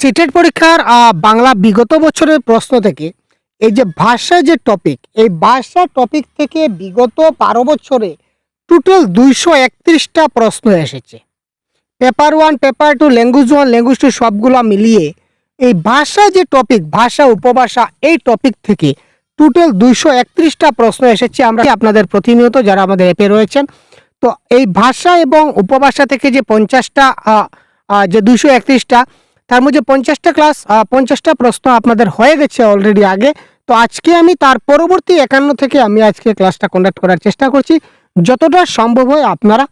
CTET পরীক্ষার বাংলা বিগত বছরের প্রশ্ন থেকে এই যে ভাষা যে টপিক, এই ভাষা টপিক থেকে বিগত 12 বছরে টোটাল 231টা প্রশ্ন এসেছে। পেপার 1, পেপার 2, ল্যাঙ্গুয়েজ 1, ল্যাঙ্গুয়েজ 2 সবগুলো মিলিয়ে এই ভাষা যে টপিক, ভাষা উপভাষা, এই টপিক থেকে টোটাল 231টা প্রশ্ন এসেছে। আমরা আপনাদের প্রতিনিয়ত যারা আমাদের অ্যাপে রয়েছেন, তো এই ভাষা এবং উপভাষা থেকে যে 50টা যে 231টা, তার মধ্যে 50টা ক্লাস 50টা প্রশ্ন আপনাদের হয়ে গেছে অলরেডি আগে। তো আজকে আমি তার পরবর্তী 51 থেকে আমি আজকে ক্লাসটা কন্ডাক্ট করার চেষ্টা করছি। যতটা সম্ভব হয় আপনারা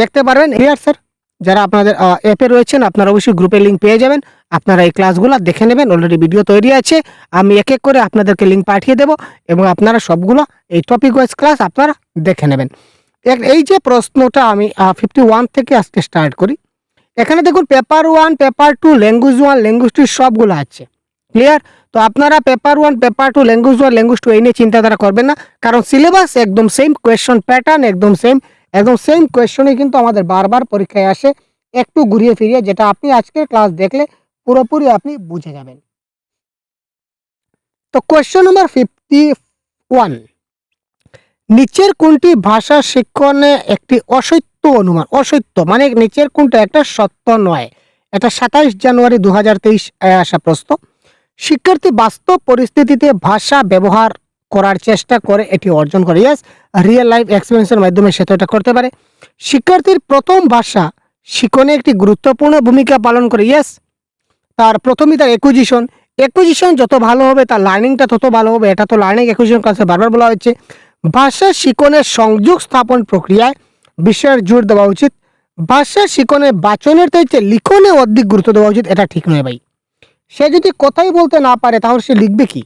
দেখতে পারবেন। হিয়ার স্যার, যারা আপনাদের অ্যাপে রয়েছেন আপনারা অবশ্যই গ্রুপে লিঙ্ক পেয়ে যাবেন। আপনারা এই ক্লাসগুলো দেখে নেবেন, অলরেডি ভিডিও তৈরি আছে। আমি এক এক করে আপনাদেরকে লিঙ্ক পাঠিয়ে দেব এবং আপনারা সবগুলো এই টপিক ওয়াইজ ক্লাস আপনারা দেখে নেবেন। এই যে প্রশ্নটা আমি 51 থেকে আজকে স্টার্ট করি। এখানে দেখুন পেপার 1, পেপার 2, ল্যাঙ্গুয়েজ 1, ল্যাঙ্গুয়েজ 2 সবগুলো আছে। ক্লিয়ার? তো আপনারা পেপার 1, পেপার 2, ল্যাঙ্গুয়েজ 1, ল্যাঙ্গুয়েজ 2 এই নিয়ে চিন্তাধারা করবেন না, কারণ সিলেবাস একদম সেম, কোয়েশ্চন প্যাটার্ন একদম সেম কোয়েশ্চনই কিন্তু আমাদের বারবার পরীক্ষায় আসে, একটু ঘুরিয়ে ফিরিয়ে, যেটা আপনি আজকের ক্লাস দেখলে পুরোপুরি আপনি বুঝে যাবেন। তো কোয়েশ্চন নাম্বার 51, নিচের কোনটি ভাষা শিক্ষণে একটি অসত্য অনুমান? অসত্য মানে নিচের কোনটা একটা সত্য নয়। এটা 27 জানুয়ারি 2023 আসা প্রশ্ন। শিক্ষার্থী বাস্তব পরিস্থিতিতে ভাষা ব্যবহার করার চেষ্টা করে এটি অর্জন করে। ইয়েস, রিয়েল লাইফ এক্সপিরিয়েন্সের মাধ্যমে সে তো এটা করতে পারে। শিক্ষার্থীর প্রথম ভাষা শিক্ষণে একটি গুরুত্বপূর্ণ ভূমিকা পালন করে। ইয়েস, তার প্রথমই তার একুজিশন যত ভালো হবে তার লার্নিংটা তত ভালো হবে। এটা তো লার্নিং একুজিশন ক্লাসে বারবার বলা হচ্ছে। ভাষা শিক্ষণের সংযোগ স্থাপন প্রক্রিয়ায় বিষয়ের জোর দেওয়া উচিত। ভাষা শিক্ষণে বাচনের চাইতে লিখনে অধিক গুরুত্ব দেওয়া উচিত। এটা ঠিক নয় ভাই। সে যদি কথাই বলতে না পারে তাহলে সে লিখবে কি?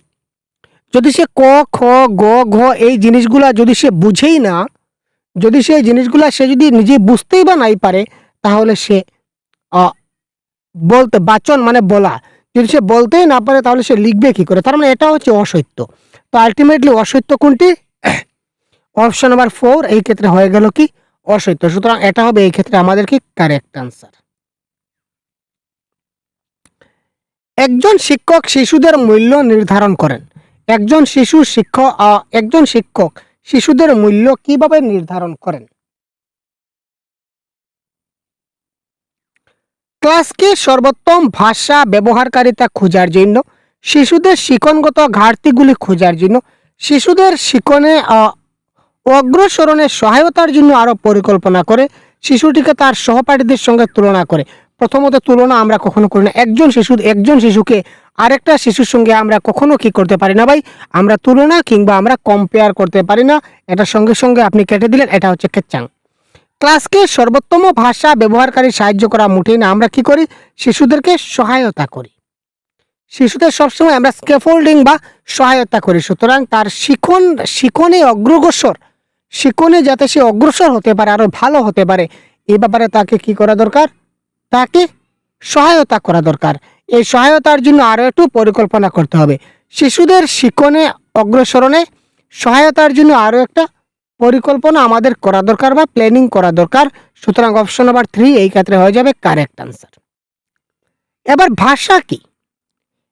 যদি সে ক, খ, গ, ঘ এই জিনিসগুলা যদি সে বুঝেই না, যদি সেই জিনিসগুলা সে যদি নিজে বুঝতেই বা নাই পারে, তাহলে সে বলতে, বাচন মানে বলা, যদি সে বলতেই না পারে তাহলে সে লিখবে কি করে? তার মানে এটা হচ্ছে অসত্য। তো আলটিমেটলি অসত্য কোনটি? অপশন নাম্বার 4 এই ক্ষেত্রে হয়ে গেল কি অসত্য। সুতরাং এটা হবে এই ক্ষেত্রে আমাদের কি কারেক্ট আনসার। একজন শিক্ষক শিশুদের মূল্য নির্ধারণ করেন। একজন শিক্ষক শিশুদের মূল্য কিভাবে নির্ধারণ করেন? ক্লাসকে সর্বোত্তম ভাষা ব্যবহারকারিতা খোঁজার জন্য, শিশুদের শিক্ষণগত ঘাটতিগুলি খোঁজার জন্য, শিশুদের শিক্ষণে অগ্রসরণের সহায়তার জন্য আরও পরিকল্পনা করে, শিশুটিকে তার সহপাঠীদের সঙ্গে তুলনা করে। প্রথমত তুলনা আমরা কখনো করি না। একজন শিশুকে আরেকটা শিশুর সঙ্গে আমরা কখনো কি করতে পারি না ভাই? আমরা তুলনা কিংবা আমরা কম্পেয়ার করতে পারি না। এটা সঙ্গে সঙ্গে আপনি কেটে দিলেন, এটা হচ্ছে কেচ্চাং। ক্লাসকে সর্বোত্তম ভাষা ব্যবহারকারী সাহায্য করা মোটেই না। আমরা কি করি? শিশুদেরকে সহায়তা করি। শিশুদের সবসময় আমরা স্ক্যাফোল্ডিং বা সহায়তা করি। সুতরাং তার শিক্ষণে যাতে সে অগ্রসর হতে পারে, আরো ভালো হতে পারে, এই ব্যাপারে তাকে কি করা দরকার? তাকে সহায়তা করা দরকার। এই সহায়তার জন্য আরো একটু পরিকল্পনা করতে হবে। শিশুদের শিক্ষণে অগ্রসরণে সহায়তার জন্য আরো একটা পরিকল্পনা আমাদের করা দরকার বা প্ল্যানিং করা দরকার। সুতরাং অপশন নাম্বার 3 এই ক্ষেত্রে হয়ে যাবে কারেক্ট আনসার। এবার ভাষা কি?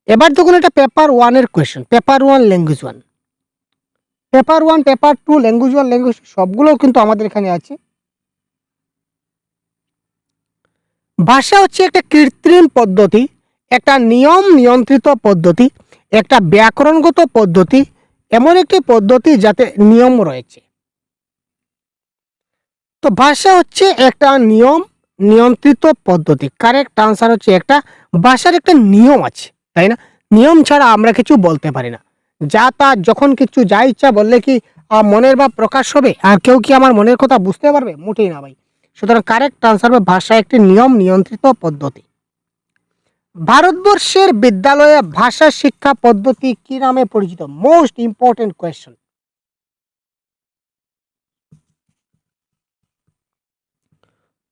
এবার দেখুন এটা পেপার 1 এর question. Paper 1, language 1, paper 1, paper 2, language 1, language সবগুলো কিন্তু আমাদের এখানে আছে। ভাষা হচ্ছে একটা কৃত্রিম পদ্ধতি, একটা নিয়ম নিয়ন্ত্রিত পদ্ধতি, একটা ব্যাকরণগত পদ্ধতি, এমন একটি পদ্ধতি যাতে নিয়ম রয়েছে। তো ভাষা হচ্ছে একটা নিয়ম নিয়ন্ত্রিত পদ্ধতি। কারেক্ট আনসার হচ্ছে একটা ভাষার একটা নিয়ম আছে, তাই না? নিয়ম ছাড়া আমরা কিছু বলতে পারি না। যা তা যখন কিছু যা ইচ্ছা বললে কি মনের ভাব প্রকাশ হবে? আর কেউ কি আমার মনের কথা বুঝতে পারবে? মোটেই না ভাই। সুতরাং কারেক্ট আনসার হবে ভাষা একটি নিয়ম নিয়ন্ত্রিত পদ্ধতি। ভারতবর্ষের বিদ্যালয়ে ভাষা শিক্ষা পদ্ধতি কি নামে পরিচিত? Most important question.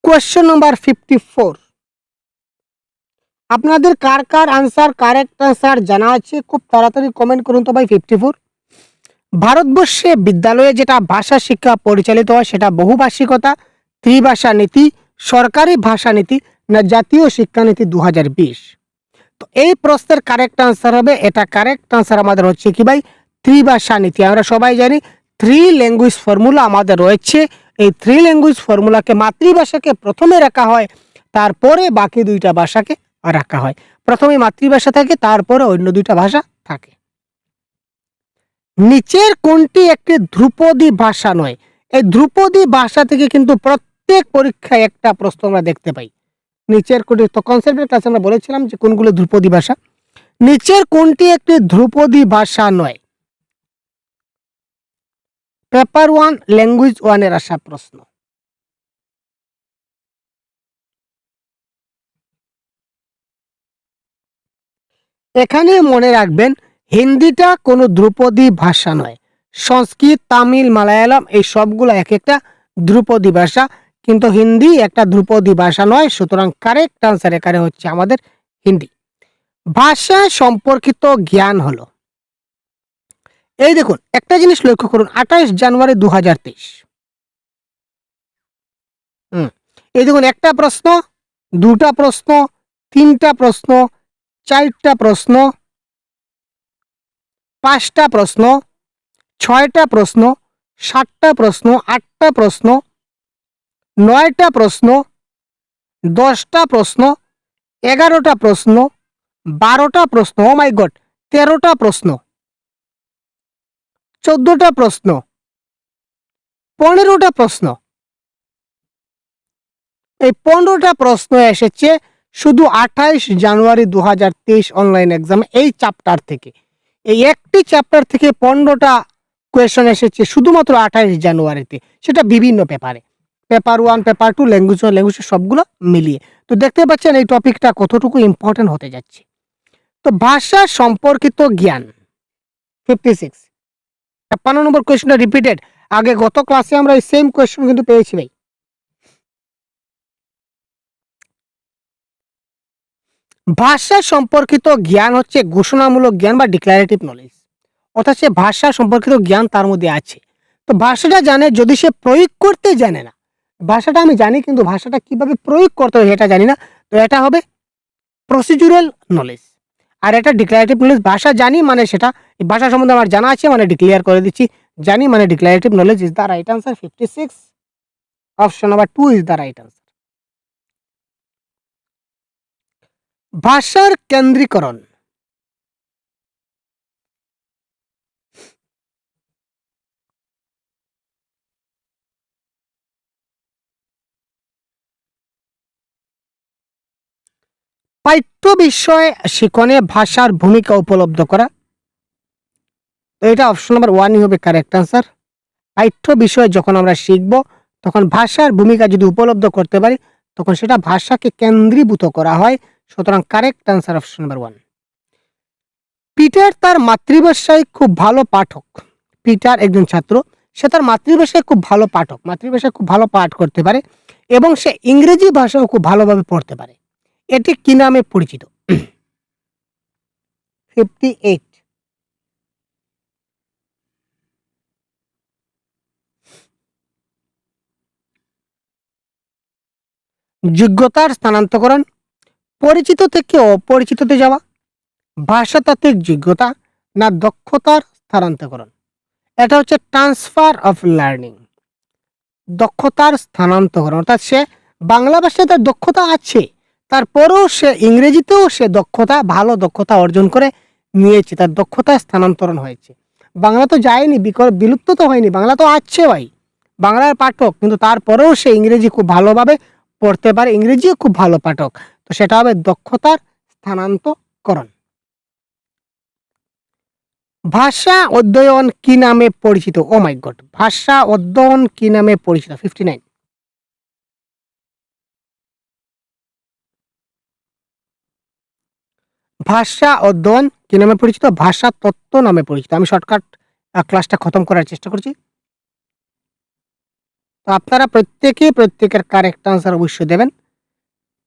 Question number 54। আপনাদের কার কার আনসার কারেক্ট আনসার জানা আছে? খুব তাড়াতাড়ি কমেন্ট করুন তো ভাই। 54। ভারতবর্ষে বিদ্যালয়ে যেটা ভাষা শিক্ষা পরিচালিত হয় সেটা বহুভাষিকতা, ত্রিভাষা নীতি, সরকারি ভাষা নীতি না জাতীয় শিক্ষানীতি 2020? তো এই প্রশ্নের কারেক্ট আনসার হবে, এটা কারেক্ট আনসার আমাদের হচ্ছে কি ভাই, ত্রিভাষা নীতি। আমরা সবাই জানি থ্রি ল্যাঙ্গুয়েজ ফর্মুলা আমাদের রয়েছে। এই থ্রি ল্যাঙ্গুয়েজ ফর্মুলাকে মাতৃভাষাকে প্রথমে রাখা হয়, তারপরে বাকি দুইটা ভাষাকে রাখা হয়। প্রথমে মাতৃভাষা থাকে, তারপরে অন্য দুইটা ভাষা থাকে। নিচের কোনটি একটি ধ্রুপদী ভাষা নয়? এই ধ্রুপদী ভাষা থেকে কিন্তু প্রত্যেক পরীক্ষায় একটা প্রশ্ন আমরা দেখতে পাই। নিচের কোনটি, তো কনসেপ্টের ক্লাসে আমরা বলেছিলাম যে কোনগুলো ধ্রুপদী ভাষা। নিচের কোনটি একটি ধ্রুপদী ভাষা নয়? পেপার 1 ল্যাঙ্গুয়েজ 1 এর আসা প্রশ্ন। এখানে মনে রাখবেন হিন্দিটা কোনো ধ্রুপদী ভাষা নয়। সংস্কৃত, তামিল, মালায়ালাম এই সবগুলো এক একটা ধ্রুপদী ভাষা, কিন্তু হিন্দি একটা ধ্রুপদী ভাষা নয়। সুতরাং কারেক্ট আনসার এখানে হচ্ছে আমাদের হিন্দি। ভাষা সম্পর্কিত জ্ঞান হলো, এই দেখুন একটা জিনিস লক্ষ্য করুন, 28 জানুয়ারি 2023। এই দেখুন একটা প্রশ্ন, দুটা প্রশ্ন, তিনটা প্রশ্ন, চারটা প্রশ্ন, পাঁচটা প্রশ্ন, ছয়টা প্রশ্ন, সাতটা প্রশ্ন, আটটা প্রশ্ন, নয়টা প্রশ্ন, 10টা প্রশ্ন, 11টা প্রশ্ন, 12টা প্রশ্ন, ও মাই গড, 13টা প্রশ্ন, 14টা প্রশ্ন, 15টা প্রশ্ন। এই 15টা প্রশ্ন এসেছে শুধু 28 জানুয়ারি 2023 অনলাইন এক্সামে এই চ্যাপ্টার থেকে। এই একটি চ্যাপ্টার থেকে 15টা কোয়েশ্চন এসেছে শুধুমাত্র 28 জানুয়ারিতে, সেটা বিভিন্ন পেপারে, পেপার 1, পেপার 2, ল্যাঙ্গুয়েজ 1, ল্যাঙ্গুয়েজ সবগুলো মিলিয়ে। তো দেখতে পাচ্ছেন এই টপিকটা কতটুকু ইম্পর্টেন্ট হতে যাচ্ছে। তো ভাষা সম্পর্কিত জ্ঞান 56, 56 নম্বর কোয়েশ্চনটা রিপিটেড। আগে গত ক্লাসে আমরা এই সেম কোয়েশ্চন কিন্তু পেয়েছি ভাই। ভাষা সম্পর্কিত জ্ঞান হচ্ছে ঘোষণামূলক জ্ঞান বা ডিক্লারেটিভ নলেজ, অর্থাৎ সে ভাষা সম্পর্কিত জ্ঞান তার মধ্যে আছে। তো ভাষাটা জানে, যদি সে প্রয়োগ করতে জানে না, ভাষাটা আমি জানি কিন্তু ভাষাটা কিভাবে প্রয়োগ করতে হবে এটা জানি না, তো এটা হবে প্রসিডিউরাল নলেজ। আর এটা ডিক্লারেটিভ নলেজ, ভাষা জানি মানে সেটা ভাষা সম্বন্ধে আমার জানা আছে মানে ডিক্লেয়ার করে দিচ্ছি, জানি মানে declarative knowledge is the right answer. 56, option number 2 is the right answer. ভাষার কেন্দ্রীকরণ, পাঠ্য বিষয় শিক্ষণে ভাষার ভূমিকা উপলব্ধ করা, তো এটা অপশন নাম্বার 1ই হবে কারেক্ট আনসার। পাঠ্য বিষয় যখন আমরা শিখব তখন ভাষার ভূমিকা যদি উপলব্ধ করতে পারি তখন সেটা ভাষাকে কেন্দ্রীভূত করা হয়। সুতরাং correct answer option number 1। Peter তার মাতৃভাষায় খুব ভালো পাঠক। পিটার একজন ছাত্র, সে তার মাতৃভাষায় খুব ভালো পাঠক, মাতৃভাষায় খুব ভালো পাঠ করতে পারে এবং সে ইংরেজি ভাষাও খুব ভালোভাবে পড়তে পারে। এটি কি নামে পরিচিত? 58, যোগ্যতার স্থানান্তকরণ, পরিচিত থেকে অপরিচিততে যাওয়া, ভাষাতাত্ত্বিক যোগ্যতা না দক্ষতার স্থানান্তকরণ? এটা হচ্ছে ট্রান্সফার অফ লার্নিং, দক্ষতার স্থানান্তকরণ। অর্থাৎ সে বাংলা ভাষায় তার দক্ষতা আছে, তারপরেও সে ইংরেজিতেও সে দক্ষতা, ভালো দক্ষতা অর্জন করে নিয়েছে, তার দক্ষতা স্থানান্তরণ হয়েছে। বাংলা তো যায়নি, বিলুপ্ত তো হয়নি, বাংলা তো আছে ভাই, বাংলার পাঠক, কিন্তু তারপরেও সে ইংরেজি খুব ভালোভাবে পড়তে পারে, ইংরেজিও খুব ভালো পাঠক, তো সেটা হবে দক্ষতার স্থানান্তকরণ। ভাষা অধ্যয়ন কি নামে পরিচিত? ও মাই গড, ভাষা অধ্যয়ন কি নামে পরিচিত? 59, ভাষা অধ্যয়ন কি নামে পরিচিত? ভাষা তত্ত্ব নামে পরিচিত। আমি শর্টকাট ক্লাসটা খতম করার চেষ্টা করছি, তো আপনারা প্রত্যেকের কারেক্ট আনসার অবশ্যই দেবেন।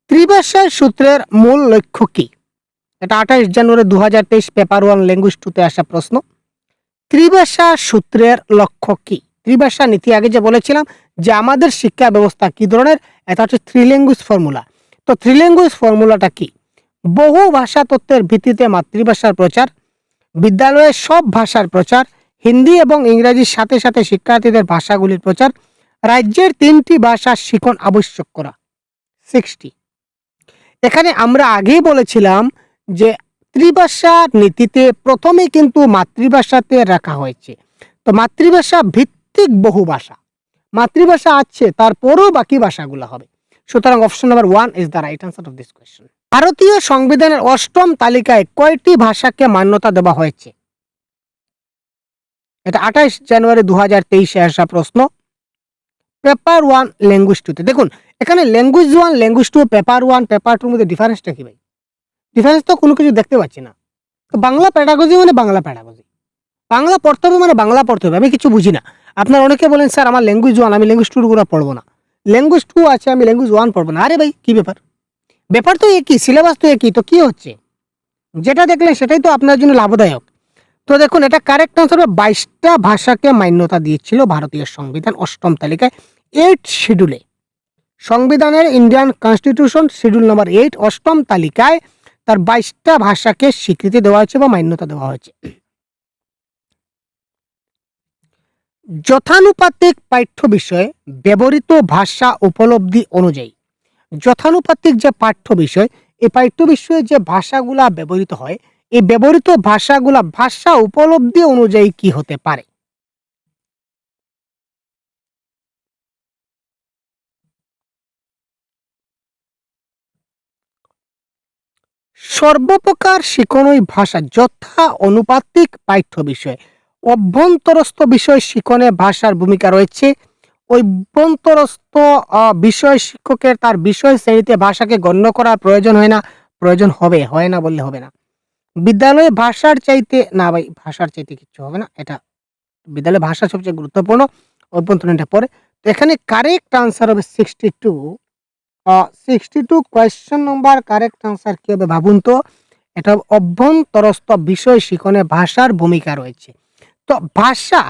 ত্রিভাষা সূত্রের মূল লক্ষ্য কি? এটা 28 জানুয়ারি 2023 পেপার 1 ল্যাঙ্গুয়েজ 2তে আসা প্রশ্ন। ত্রিভাষা সূত্রের লক্ষ্য কি? ত্রিভাষা নীতি আগে যে বলেছিলাম যে আমাদের শিক্ষা ব্যবস্থা কি ধরনের, এটা হচ্ছে থ্রি ল্যাঙ্গুয়েজ ফর্মুলা। তো থ্রি ল্যাঙ্গুয়েজ ফর্মুলাটা কি? বহু ভাষা তত্ত্বের ভিত্তিতে মাতৃভাষার প্রচার, বিদ্যালয়ে সব ভাষার প্রচার, হিন্দি এবং ইংরেজির সাথে সাথে শিক্ষার্থীদের ভাষাগুলির প্রচার, রাজ্যের 3টি ভাষা শিখন আবশ্যক করা। 60। এখানে আমরা আগেই বলেছিলাম যে ত্রিভাষা নীতিতে প্রথমে কিন্তু মাতৃভাষাতে রাখা হয়েছে। তো মাতৃভাষা ভিত্তিক বহু ভাষা, মাতৃভাষা আছে তারপরেও বাকি ভাষাগুলো হবে। সুতরাং option number 1 is the right answer of this question. ভারতীয় সংবিধানের 8ম তালিকায় কয়টি ভাষাকে মান্যতা দেওয়া হয়েছে? এটা 28 জানুয়ারি 2023 আসা প্রশ্ন। পেপার 1 ল্যাঙ্গুয়েজ 2তে দেখুন, এখানে ল্যাঙ্গুয়েজ 1 ল্যাঙ্গুয়েজ 2 পেপার 1 পেপার 2 এর মধ্যে ডিফারেন্সটা কি ভাই? ডিফারেন্স তো কোনো কিছু দেখতে পাচ্ছি না। তো বাংলা প্যাডাগজি মানে বাংলা প্যাডাগজি, বাংলা পড়তে হবে মানে বাংলা পড়তে হবে। আমি কিছু বুঝি না। আপনারা অনেকে বলেন স্যার আমার ল্যাঙ্গুয়েজ 1, আমি ল্যাঙ্গুয়েজ 2 গুলো পড়বো না, ল্যাঙ্গুয়েজ 2 আছে আমি ল্যাঙ্গুয়েজ 1 পড়বো না। আরে ভাই কি ব্যাপার? ব্যাপার তো একই, সিলেবাস তো একই, তো কি হচ্ছে? যেটা দেখলেন সেটাই তো আপনার জন্য লাভদায়ক। তো দেখুন, এটা কারেক্ট আনসার হবে 22টা ভাষাকে মান্যতা দিয়েছিল ভারতীয় সংবিধান 8ম তালিকায় 8 শিডিউলে। সংবিধানের ইন্ডিয়ান কনস্টিটিউশন শিডিউল নাম্বার 8 8ম তালিকায় তার 22টা ভাষাকে স্বীকৃতি দেওয়া হয়েছে বা মান্যতা দেওয়া হয়েছে। যথানুপাতিক পাঠ্য বিষয়ে ব্যবহৃত ভাষা উপলব্ধি অনুযায়ী, যথানুপাতিক যে পাঠ্য বিষয়, এই পাঠ্য বিষয়ে যে ভাষাগুলা ব্যবহৃত হয়, এই ব্যবহৃত ভাষাগুলা ভাষা উপলব্ধি অনুযায়ী কি হতে পারে? সর্বপ্রকার শিক্ষণই ভাষা যথা অনুপাতিক পাঠ্য বিষয়। অভ্যন্তরস্থ বিষয় শিক্ষণে ভাষার ভূমিকা রয়েছে। অভ্যন্তরস্থ বিষয় শিক্ষকের তার বিষয় শ্রেণীতে ভাষাকে গণ্য করার প্রয়োজন হয় না, প্রয়োজন হবে, হয় না বললে হবে না। বিদ্যালয়ে ভাষার চাইতে না ভাই, ভাষার চাইতে কিচ্ছু হবে না, এটা বিদ্যালয়ে ভাষা সবচেয়ে গুরুত্বপূর্ণ, অভ্যন্তরীণটা পরে। তো এখানে কারেক্ট আনসার হবে 62। 62 কোয়েশ্চেন নম্বর কারেক্ট আনসার কি হবে ভাবুন তো? এটা অভ্যন্তরস্থ বিষয় শিখনে ভাষার ভূমিকা রয়েছে। তো ভাষা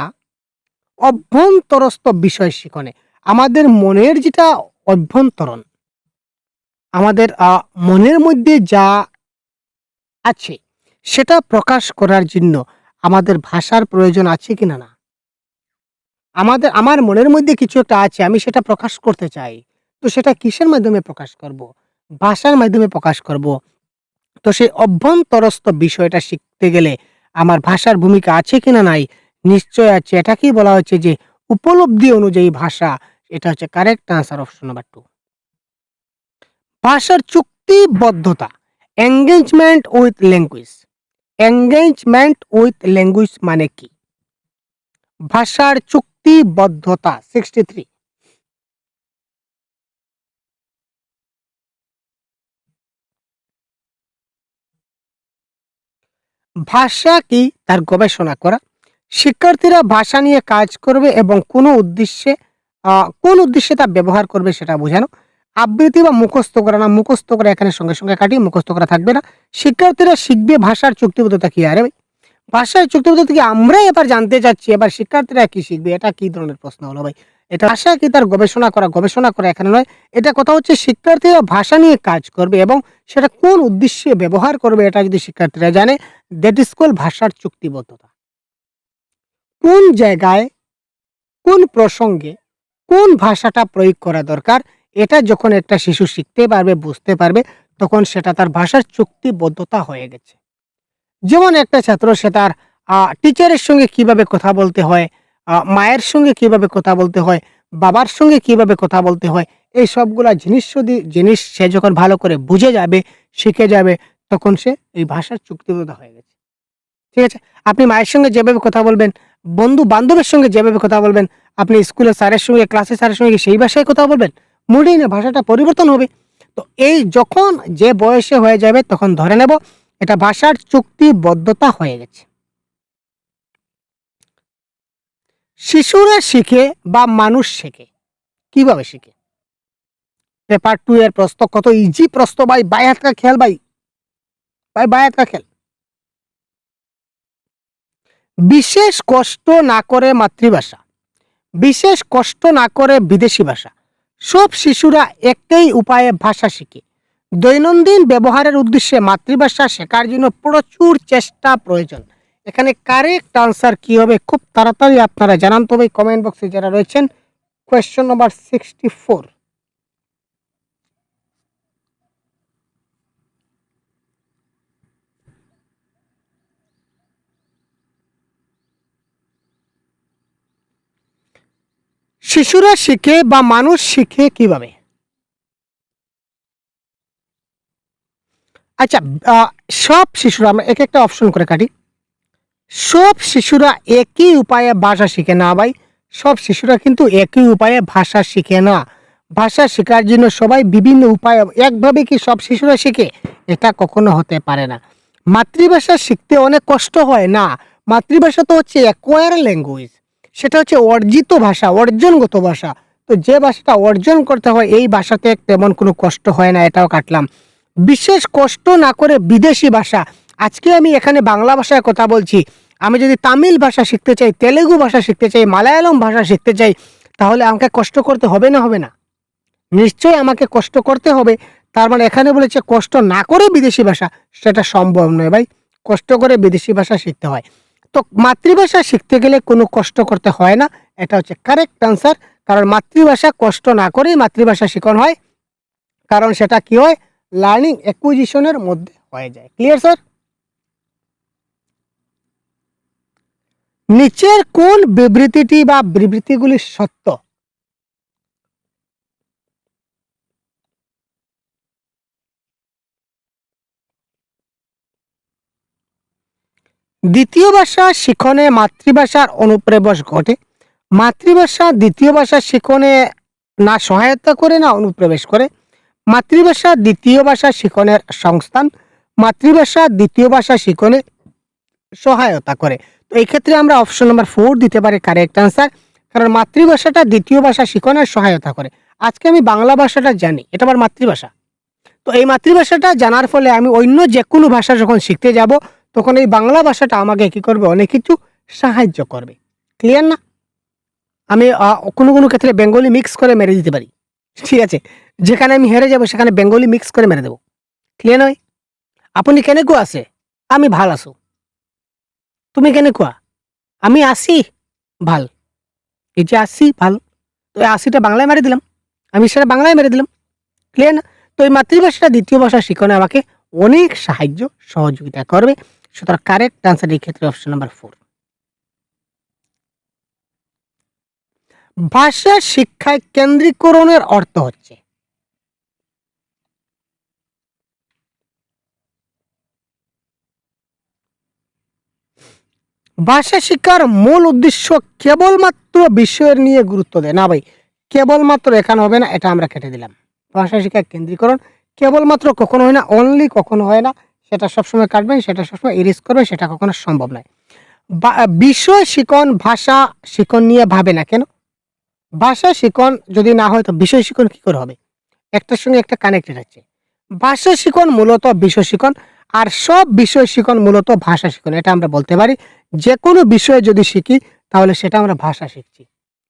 অভ্যন্তরস্থ বিষয় শিখনে আমাদের মনের যেটা অভ্যন্তরণ, আমাদের মনের মধ্যে যা আছে সেটা প্রকাশ করার জন্য আমাদের ভাষার প্রয়োজন আছে কিনা না? আমার মনের মধ্যে কিছু একটা আছে, আমি সেটা প্রকাশ করতে চাই। তো সেটা কিসের মাধ্যমে প্রকাশ করব? ভাষার মাধ্যমে প্রকাশ করব। তো সেই অভ্যন্তরস্থ বিষয়টা শিখতে গেলে আমার ভাষার ভূমিকা আছে কিনা নাই? নিশ্চয় আছে। এটাকেই বলা হচ্ছে যে উপলব্ধি অনুযায়ী ভাষা। এটা হচ্ছে কারেক্ট আনসার অপশন নাম্বার 2। ভাষার চুক্তিবদ্ধতা, engagement with language. Engagement with language মানে কি? ভাষার চুক্তিবদ্ধতা 63। ভাষা কি তার গবেষণা করা, শিক্ষার্থীরা ভাষা নিয়ে কাজ করবে এবং কোন উদ্দেশ্যে তা ব্যবহার করবে সেটা বোঝানো, আবৃত্তি বা মুখস্থ করা না, মুখস্থ করা এখানে সঙ্গে সঙ্গে কাটিয়ে মুখস্থ করা থাকবে না। শিক্ষার্থীরা শিখবে ভাষার চুক্তিবদ্ধতা কি? আরে ভাই, ভাষার চুক্তিবদ্ধতা কি আমরা এবার জানতে চাচ্ছি, এবার শিক্ষার্থীরা কি শিখবে? এটা কি ধরনের প্রশ্ন হলো ভাই? এটা ভাষা কি তার গবেষণা করা এখানে নয়। এটা কথা হচ্ছে শিক্ষার্থীরা ভাষা নিয়ে কাজ করবে এবং সেটা কোন উদ্দেশ্যে ব্যবহার করবে এটা যদি শিক্ষার্থীরা জানে, দ্যাট ইজ কল্ড ভাষার চুক্তিবদ্ধতা। কোন জায়গায়, কোন প্রসঙ্গে, কোন ভাষাটা প্রয়োগ করা দরকার, এটা যখন একটা শিশু শিখতে পারবে, বুঝতে পারবে, তখন সেটা তার ভাষার চুক্তিবদ্ধতা হয়ে গেছে। যেমন একটা ছাত্র সে তার টিচারের সঙ্গে কিভাবে কথা বলতে হয়, মায়ের সঙ্গে কিভাবে কথা বলতে হয়, বাবার সঙ্গে কিভাবে কথা বলতে হয়, এই সবগুলা জিনিস সে যখন ভালো করে বুঝে যাবে, শিখে যাবে, তখন সে এই ভাষার চুক্তিবদ্ধ হয়ে গেছে। ঠিক আছে? আপনি মায়ের সঙ্গে যেভাবে কথা বলবেন, বন্ধু-বান্ধবের সঙ্গে যেভাবে কথা বলবেন, আপনি স্কুলের স্যারের সঙ্গে, ক্লাসের স্যারের সঙ্গে সেই ভাষায় কথা বলবেন? মোটেই না, ভাষাটা পরিবর্তন হবে। তো এই যখন যে বয়সে হয়ে যাবে তখন ধরে নেব এটা ভাষার চুক্তিবদ্ধতা হয়ে গেছে। শিশুরা শিখে বা মানুষ শেখে কিভাবে শিখে? পেপার 2 এর প্রশ্ন, কত ইজি প্রশ্ন ভাই, বাই হাত কা খেল ভাই, বাই হাত কা খেল। বিশেষ কষ্ট না করে মাতৃভাষা, বিশেষ কষ্ট না করে বিদেশি ভাষা, সব শিশুরা একই উপায়ে ভাষা শিখে। দৈনন্দিন ব্যবহারের উদ্দেশ্যে মাতৃভাষা শেখার জন্য প্রচুর চেষ্টা প্রয়োজন। এখানে কারেক্ট আনসার কি হবে খুব তাড়াতাড়ি আপনারা জানান, তবে কমেন্ট বক্সে যারা রয়েছেন। Question number 64। শিশুরা শিখে বা মানুষ শিখে কিভাবে? আচ্ছা, সব শিশুরা, আমরা এক একটা অপশন করে কাটি। সব শিশুরা একই উপায়ে ভাষা শিখে না ভাই। সব শিশুরা কিন্তু একই উপায়ে ভাষা শিখে না। ভাষা শেখার জন্য সবাই বিভিন্ন উপায়, একভাবে কি সব শিশুরা শিখে? এটা কখনো হতে পারে না। মাতৃভাষা শিখতে অনেক কষ্ট হয় না। মাতৃভাষা তো হচ্ছে অ্যাকোয়ার ল্যাঙ্গুয়েজ, সেটা হচ্ছে অর্জিত ভাষা, অর্জনগত ভাষা। তো যে ভাষাটা অর্জন করতে হয় এই ভাষাতে তেমন কোনো কষ্ট হয় না, এটাও কাটলাম। বিশেষ কষ্ট না করে বিদেশি ভাষা, আজকে আমি এখানে বাংলা ভাষায় কথা বলছি, আমি যদি তামিল ভাষা শিখতে চাই, তেলেগু ভাষা শিখতে চাই, মালায়ালম ভাষা শিখতে চাই, তাহলে আমাকে কষ্ট করতে হবে না হবে না? নিশ্চয়ই আমাকে কষ্ট করতে হবে। তার মানে এখানে বলেছে কষ্ট না করে বিদেশি ভাষা, সেটা সম্ভব নয় ভাই। কষ্ট করে বিদেশি ভাষা শিখতে হয়। তো মাতৃভাষা শিখতে গেলে কোনো কষ্ট করতে হয় না, এটা হচ্ছে কারেক্ট আনসার। কারণ মাতৃভাষা কষ্ট না করেই মাতৃভাষা শেখানো হয়, কারণ সেটা কি হয়, লার্নিং অ্যাকুইজিশনের মধ্যে হয়ে যায়। Clear sir? নিচের কোন বিবৃতিটি বা বিবৃতিগুলি সত্য? দ্বিতীয় ভাষা শিখনে মাতৃভাষার অনুপ্রবেশ ঘটে। মাতৃভাষা দ্বিতীয় ভাষা শিখনে না সহায়তা করে না অনুপ্রবেশ করে। মাতৃভাষা দ্বিতীয় ভাষা শিখনের সংস্থান। মাতৃভাষা দ্বিতীয় ভাষা শিখনে সহায়তা করে। তো এই ক্ষেত্রে আমরা অপশন নাম্বার 4 দিতে পারি কারেক্ট আনসার। কারণ মাতৃভাষাটা দ্বিতীয় ভাষা শিখনের সহায়তা করে। আজকে আমি বাংলা ভাষাটা জানি, এটা আমার মাতৃভাষা। তো এই মাতৃভাষাটা জানার ফলে আমি অন্য যে কোনো ভাষা যখন শিখতে যাব, তখন এই বাংলা ভাষাটা আমাকে কি করবে, অনেক কিছু সাহায্য করবে। ক্লিয়ার না? আমি কোনো কোনো ক্ষেত্রে বেঙ্গলি মিক্স করে মেরে দিতে পারি। ঠিক আছে? যেখানে আমি হেরে যাব সেখানে বেঙ্গলি মিক্স করে মেরে দেব। ক্লিয়ার নয়? আপনি কেনেকু আছে? আমি ভাল আছো। তুমি কেনেকুয়া? আমি আছি ভাল। এই যে আছি ভাল, তো এই আছিটা বাংলায় মেরে দিলাম। আমি সেটা বাংলায় মেরে দিলাম। ক্লিয়ার না? তো এই মাতৃভাষাটা দ্বিতীয় ভাষা শিখনে আমাকে অনেক সাহায্য সহযোগিতা করবে। সুতরাং কারেক্ট আনসার এই ক্ষেত্রে অপশন নাম্বার 4। ভাষা শিক্ষায় কেন্দ্রীকরণের অর্থ হচ্ছে? ভাষা শিক্ষার মূল উদ্দেশ্য কেবলমাত্র বিষয়ের নিয়ে গুরুত্ব দেয় না ভাই। কেবলমাত্র এখানে হবে না, এটা আমরা কেটে দিলাম। ভাষা শিক্ষার কেন্দ্রীকরণ কেবলমাত্র কখনো হয় না, অনলি কখনো হয় না। সেটা সবসময় কাটবেন, সেটা সবসময় ইরেজ করবেন, সেটা কখনো সম্ভব নয়। বিষয় শিখন ভাষা শিখন নিয়ে ভাবে না কেন? ভাষা শিখন যদি না হয় তো বিষয় শিখন কি করে হবে? একটার সঙ্গে একটা কানেক্টেড আছে। ভাষা শিখন মূলত বিষয় শিখন, আর সব বিষয় শিখন মূলত ভাষা শিখন। এটা আমরা বলতে পারি। যে কোনো বিষয়ে যদি শিখি তাহলে সেটা আমরা ভাষা শিখছি।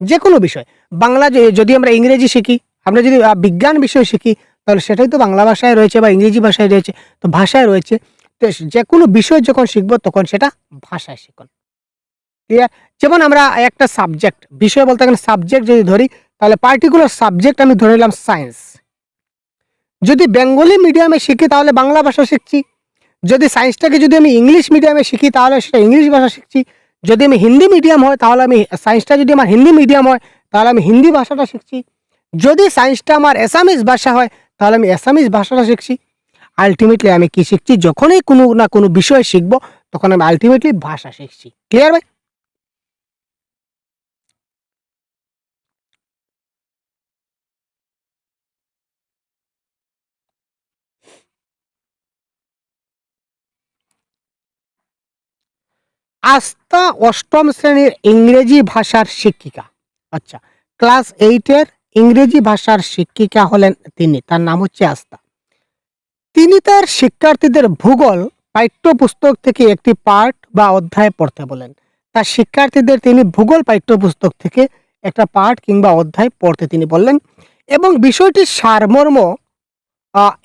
যে কোনো বিষয়, বাংলা যদি আমরা ইংরেজি শিখি, আমরা যদি বিজ্ঞান বিষয় শিখি, তাহলে সেটাই তো বাংলা ভাষায় রয়েছে বা ইংরেজি ভাষায় রয়েছে, তো ভাষায় রয়েছে। তো যে কোনো বিষয় যখন শিখবো তখন সেটা ভাষায় শিখন। ক্লিয়ার? যেমন আমরা একটা সাবজেক্ট, বিষয় বলতে গেলে সাবজেক্ট যদি ধরি, তাহলে পার্টিকুলার সাবজেক্ট আমি ধরে নিলাম সায়েন্স। যদি বেঙ্গলি মিডিয়ামে শিখি তাহলে বাংলা ভাষা শিখছি। যদি সায়েন্সটাকে যদি আমি ইংলিশ মিডিয়ামে শিখি তাহলে সেটা ইংলিশ ভাষা শিখছি। যদি আমি হিন্দি মিডিয়াম হয় তাহলে আমি সায়েন্সটা যদি আমার হিন্দি মিডিয়াম হয় তাহলে আমি হিন্দি ভাষাটা শিখছি। যদি সায়েন্সটা আমার অ্যাসামিজ ভাষা হয় তাহলে আমি অ্যাসামিজ ভাষাটা শিখছি। আল্টিমেটলি আমি কি শিখছি? যখনই কোনো না কোনো বিষয় শিখবো তখন আমি আল্টিমেটলি ভাষা শিখছি। ক্লিয়ার ভাই? আস্থা অষ্টম শ্রেণীর ইংরেজি ভাষার শিক্ষিকা। আচ্ছা, ক্লাস 8 এর ইংরেজি ভাষার শিক্ষিকা হলেন তিনি, তার নাম হচ্ছে আস্থা। তিনি তার শিক্ষার্থীদের ভূগোল পাঠ্যপুস্তক থেকে একটি পাঠ বা অধ্যায় পড়তে বলেন। তার শিক্ষার্থীদের তিনি ভূগোল পাঠ্যপুস্তক থেকে একটা পাঠ কিংবা অধ্যায় পড়তে তিনি বললেন, এবং বিষয়টির সারমর্ম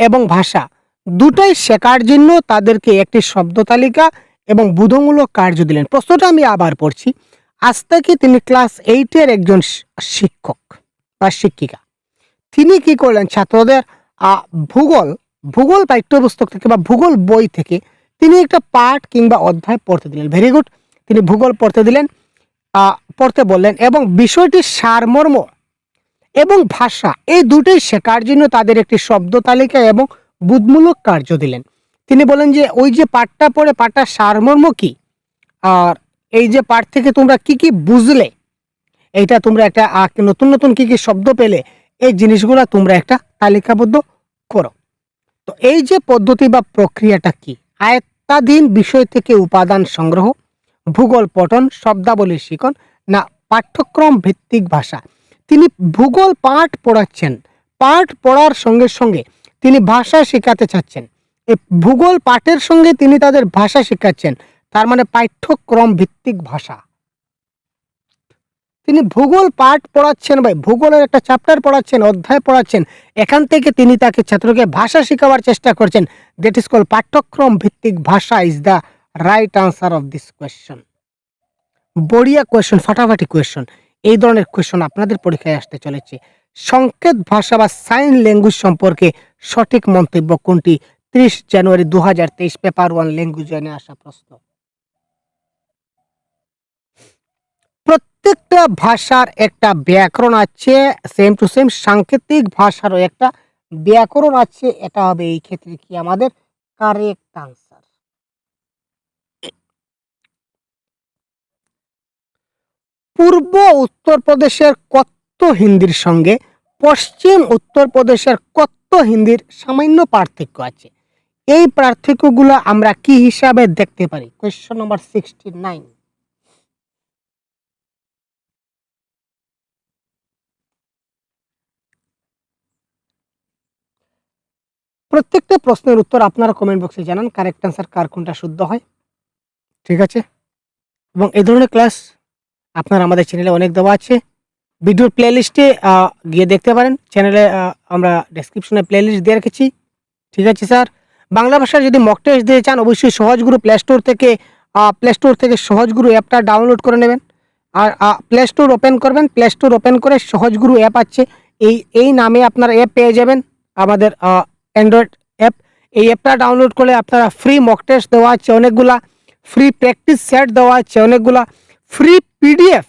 এবং ভাষা দুটোই শেখার জন্য তাদেরকে একটি শব্দ তালিকা এবং বোধমূলক কার্য দিলেন। প্রশ্নটা আমি আবার পড়ছি। আজ থেকে তিনি ক্লাস 8-এর একজন শিক্ষক বা শিক্ষিকা। তিনি কি করলেন, ছাত্রদের ভূগোল ভূগোল পাঠ্যপুস্তক থেকে বা ভূগোল বই থেকে তিনি একটা পাঠ কিংবা অধ্যায় পড়তে দিলেন। Very good. তিনি ভূগোল পড়তে দিলেন, পড়তে বললেন এবং বিষয়টির সারমর্ম এবং ভাষা এই দুটোই শেখার জন্য তাদের একটি শব্দ তালিকা এবং বোধমূলক কার্য দিলেন। তিনি বলেন যে ওই যে পাঠটা পড়ে পাঠটার সারমর্ম কি, আর এই যে পাঠ থেকে তোমরা কি কি বুঝলে, এইটা তোমরা একটা নতুন নতুন কি কি শব্দ পেলে, এই জিনিসগুলো তোমরা একটা তালিকাবদ্ধ করো। তো এই যে পদ্ধতি বা প্রক্রিয়াটা কি, আয়ত্তাধীন বিষয় থেকে উপাদান সংগ্রহ, ভূগোল পঠন, শব্দাবলী শিখন, না পাঠ্যক্রম ভিত্তিক ভাষা। তিনি ভূগোল পাঠ পড়াচ্ছেন, পাঠ পড়ার সঙ্গে সঙ্গে তিনি ভাষা শেখাতে চাচ্ছেন। এই ভূগোল পাঠের সঙ্গে তিনি তাদের ভাষা শেখাচ্ছেন, তার মানে পাঠ্যক্রম ভিত্তিক ভাষা। তিনি ভূগোল পাঠ পড়াচ্ছেন, ভাই ভূগোলের একটা চ্যাপ্টার পড়াচ্ছেন, অধ্যায় পড়াচ্ছেন, এখান থেকে তিনি তাকে ছাত্রকে ভাষা শেখাবার চেষ্টা করছেন। দ্যাট ইজ কল পাঠ্যক্রম ভিত্তিক ভাষা is the right answer of this question. বড়িয়া কোয়েশ্চন, ফাটাফাটি কোয়েশ্চন। এই ধরনের কোয়েশ্চন আপনাদের পরীক্ষায় আসতে চলেছে। সংকেত ভাষা বা সাইন ল্যাঙ্গুয়েজ সম্পর্কে সঠিক মন্তব্য কোনটি? 30 জানুয়ারি 2023 পেপার 1 ল্যাঙ্গুয়েজ জেনে আসা প্রশ্ন। প্রত্যেকটা ভাষার একটা ব্যাকরণ আছে, সেম টু সেম সাংকেতিক ভাষারও একটা ব্যাকরণ আছে। এটা হবে এই ক্ষেত্রে কি আমাদের কারেক্ট আনসার। পূর্ব উত্তরপ্রদেশের কত্ত হিন্দির সঙ্গে পশ্চিম উত্তরপ্রদেশের কত্ত হিন্দির সামান্য পার্থক্য আছে। এই পার্থক্যগুলো আমরা কি হিসাবে দেখতে পারি? Question number 69। প্রত্যেকটা প্রশ্নের উত্তর আপনারা কমেন্ট বক্সে জানান, কারেক্ট আনসার কার কোনটা শুদ্ধ হয়। ঠিক আছে, এবং এই ধরনের ক্লাস আপনার আমাদের চ্যানেলে অনেক দেওয়া আছে। ভিডিওর প্লেলিস্টে গিয়ে দেখতে পারেন। চ্যানেলে আমরা ডেসক্রিপশনে প্লেলিস্ট দিয়ে রেখেছি। ঠিক আছে স্যার, বাংলা ভাষার যদি মক টেস্ট দিতে চান অবশ্যই সহজগুরু প্লে স্টোর থেকে সহজগুরু অ্যাপটা ডাউনলোড করে নেবেন। আর প্লে স্টোর ওপেন করবেন, প্লে স্টোর ওপেন করে সহজগুরু অ্যাপ আছে, এই নামে আপনারা অ্যাপ পেয়ে যাবেন, আমাদের অ্যান্ড্রয়েড অ্যাপ। এই অ্যাপটা ডাউনলোড করলে আপনারা ফ্রি মক টেস্ট দেওয়া আছে অনেকগুলা, ফ্রি প্র্যাকটিস সেট দেওয়া আছে অনেকগুলা, ফ্রি পিডিএফ,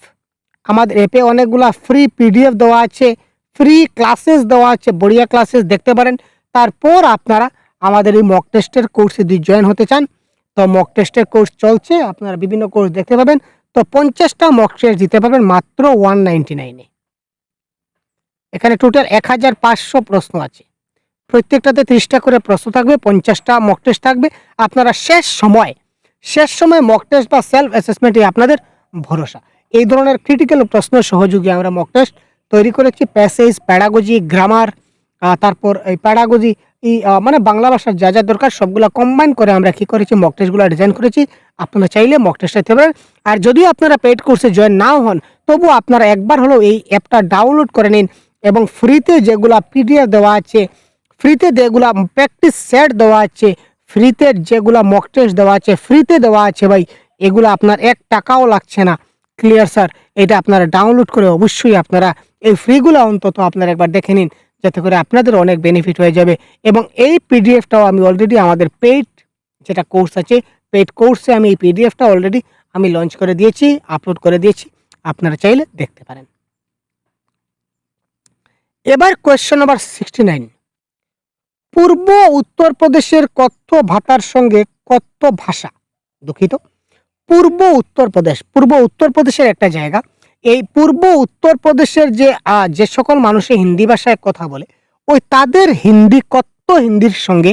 আমাদের অ্যাপে অনেকগুলা ফ্রি পিডিএফ দেওয়া আছে, ফ্রি ক্লাসেস দেওয়া আছে, বড়িয়া ক্লাসেস দেখতে পারেন। তারপর আপনারা আমাদের এই মক টেস্টের কোর্সে যদি জয়েন হতে চান, তো মক টেস্টের কোর্স চলছে, আপনারা বিভিন্ন কোর্স দেখতে পাবেন। তো 50টা মক টেস্ট দিতে পারবেন মাত্র 199-এ। এখানে টোটাল 1500 প্রশ্ন আছে, প্রত্যেকটাতে 30টা করে প্রশ্ন থাকবে, 50টা মক টেস্ট থাকবে। আপনারা শেষ সময় মক টেস্ট বা সেলফ অ্যাসেসমেন্টে আপনাদের ভরসা। এই ধরনের ক্রিটিক্যাল প্রশ্ন সহযোগী আমরা মক টেস্ট তৈরি করেছি। প্যাসেজ, প্যাডাগজি, গ্রামার, তারপর এই প্যাডাগজি, মানে বাংলা ভাষার যা যা দরকার সবগুলো কম্বাইন করে আমরা কি করেছি, মক টেস্টগুলো ডিজাইন করেছি। আপনারা চাইলে মক টেস্ট দিতে পারেন। আর যদিও আপনারা পেইড কোর্সে জয়েন নাও হন, তবু আপনারা একবার হলেও এই অ্যাপটা ডাউনলোড করে নিন এবং ফ্রিতে যেগুলা পিডিএফ দেওয়া আছে, ফ্রিতে যেগুলা প্র্যাকটিস সেট দেওয়া আছে, ফ্রিতে যেগুলা মক টেস্ট দেওয়া আছে, ফ্রিতে দেওয়া আছে ভাই, এগুলো আপনার 1 টাকাও লাগছে না। Clear sir? এটা আপনারা ডাউনলোড করে অবশ্যই আপনারা এই ফ্রিগুলো অন্তত আপনারা একবার দেখে নিন, যাতে করে আপনাদের অনেক বেনিফিট হয়ে যাবে। এবং এই পিডিএফটাও আমি অলরেডি আমাদের পেইড যেটা কোর্স আছে, পেইড কোর্সে আমি এই পিডিএফটা অলরেডি আমি লঞ্চ করে দিয়েছি, আপলোড করে দিয়েছি, আপনারা চাইলে দেখতে পারেন। এবার কোয়েশ্চন নাম্বার 69। পূর্ব উত্তরপ্রদেশের কথ্য ভাষার সঙ্গে কথ্য ভাষা, দুঃখিত, পূর্ব উত্তরপ্রদেশের একটা জায়গা। এই পূর্ব উত্তরপ্রদেশের যে সকল মানুষে হিন্দি ভাষায় কথা বলে, ওই তাদের কথ্য হিন্দির সঙ্গে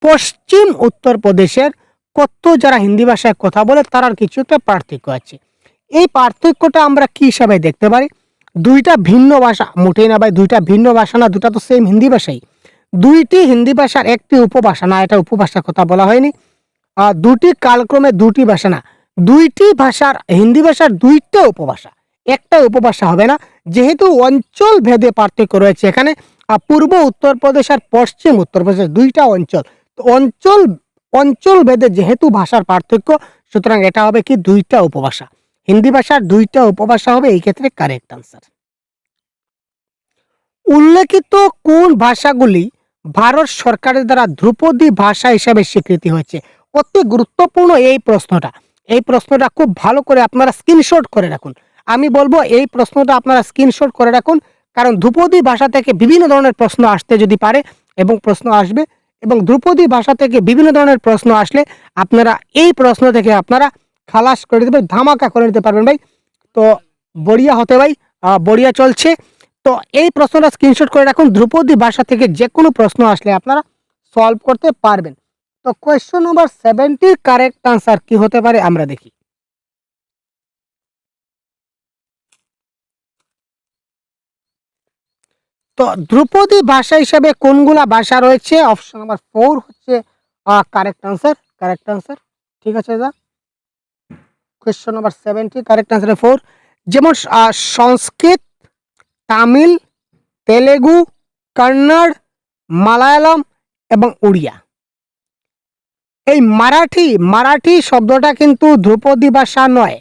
পশ্চিম উত্তরপ্রদেশের কথ্য যারা হিন্দি ভাষায় কথা বলে তার কিছু একটা পার্থক্য আছে। এই পার্থক্যটা আমরা কি হিসাবে দেখতে পারি? দুইটা ভিন্ন ভাষা, মোটেই না ভাই দুইটা ভিন্ন ভাষা না, দুটা তো সেম হিন্দি ভাষাই। দুইটি হিন্দি ভাষার একটি উপভাষা, না এটা উপভাষার কথা বলা হয়নি। দুটি কালক্রমে দুটি ভাষা না, দুইটি ভাষার, হিন্দি ভাষার দুইটা উপভাষা, একটা উপভাষা হবে না, যেহেতু অঞ্চল ভেদে পার্থক্য রয়েছে এখানে। পূর্ব উত্তরপ্রদেশ আর পশ্চিম উত্তরপ্রদেশ দুইটা অঞ্চল। তো অঞ্চল ভেদে যেহেতু ভাষার পার্থক্য, সুতরাং এটা হবে কি দুইটা উপভাষা। হিন্দি ভাষার দুইটা উপভাষা হবে এই ক্ষেত্রে কারেক্ট আনসার। উল্লেখিত কোন ভাষাগুলি ভারত সরকারের দ্বারা ধ্রুপদী ভাষা হিসাবে স্বীকৃতি হয়েছে? অতি গুরুত্বপূর্ণ এই প্রশ্নটা। এই প্রশ্নটা খুব ভালো করে আপনারা স্ক্রিনশট করে রাখুন। আমি বলবো এই প্রশ্নটা আপনারা স্ক্রিনশট করে রাখুন, কারণ ধ্রুপদী ভাষা থেকে বিভিন্ন ধরনের প্রশ্ন আসতে যদি পারে, এবং প্রশ্ন আসবে, এবং ধ্রুপদী ভাষা থেকে বিভিন্ন ধরনের প্রশ্ন আসলে আপনারা এই প্রশ্ন থেকে আপনারা খালাস করে দিতে পারবেন, ধামাকা করে নিতে পারবেন ভাই। তো বড়িয়া হতে ভাই, বড়িয়া চলছে। তো এই প্রশ্নটা স্ক্রিনশট করে রাখুন, ধ্রুপদী ভাষা থেকে যে কোনো প্রশ্ন আসলে আপনারা সলভ করতে পারবেন। তো কোয়েশ্চন নাম্বার 70 কারেক্ট আনসার কি হতে পারে আমরা দেখি। তো ধ্রুপদী ভাষা হিসেবে কোনগুলা ভাষা রয়েছে? অপশন নাম্বার 4 হচ্ছে কারেক্ট আনসার। কারেক্ট আনসার, ঠিক আছে দাদা। Question number 70 correct answer 4। যেমন সংস্কৃত, তামিল, তেলেগু, কন্নড়, মালায়ালাম এবং উড়িয়া। এই মারাঠি শব্দটা কিন্তু ধ্রুপদী ভাষা নয়।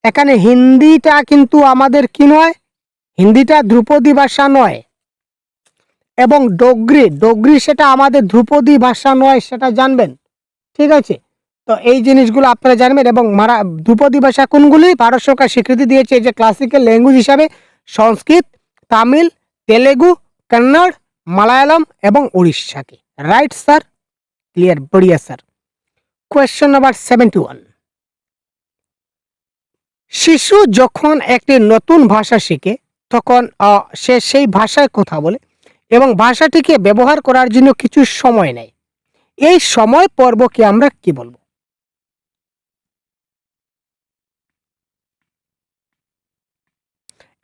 এখানে হিন্দিটা কিন্তু আমাদের কি নয়, হিন্দিটা ধ্রুপদী ভাষা নয়। এবং ডোগরি সেটা আমাদের ধ্রুপদী ভাষা নয়, সেটা জানবেন, ঠিক আছে। তো এই জিনিসগুলো আপনারা জানবেন। এবং ধ্রুপদী ভাষা কোনগুলি ভারত সরকার স্বীকৃতি দিয়েছে যে ক্লাসিক্যাল ল্যাঙ্গুয়েজ হিসাবে? সংস্কৃত, তামিল, তেলেগু, কন্নড়, মালায়ালাম এবং উড়িষ্যাকে। রাইট স্যার, ক্লিয়ার, বড়িয়া স্যার। Question number 71। শিশু যখন একটি নতুন ভাষা শিখে তখন সে সেই ভাষায় কথা বলে এবং ভাষাটিকে ব্যবহার করার জন্য কিছু সময় নেয়। এই সময় পর্বকে আমরা কি বলবো?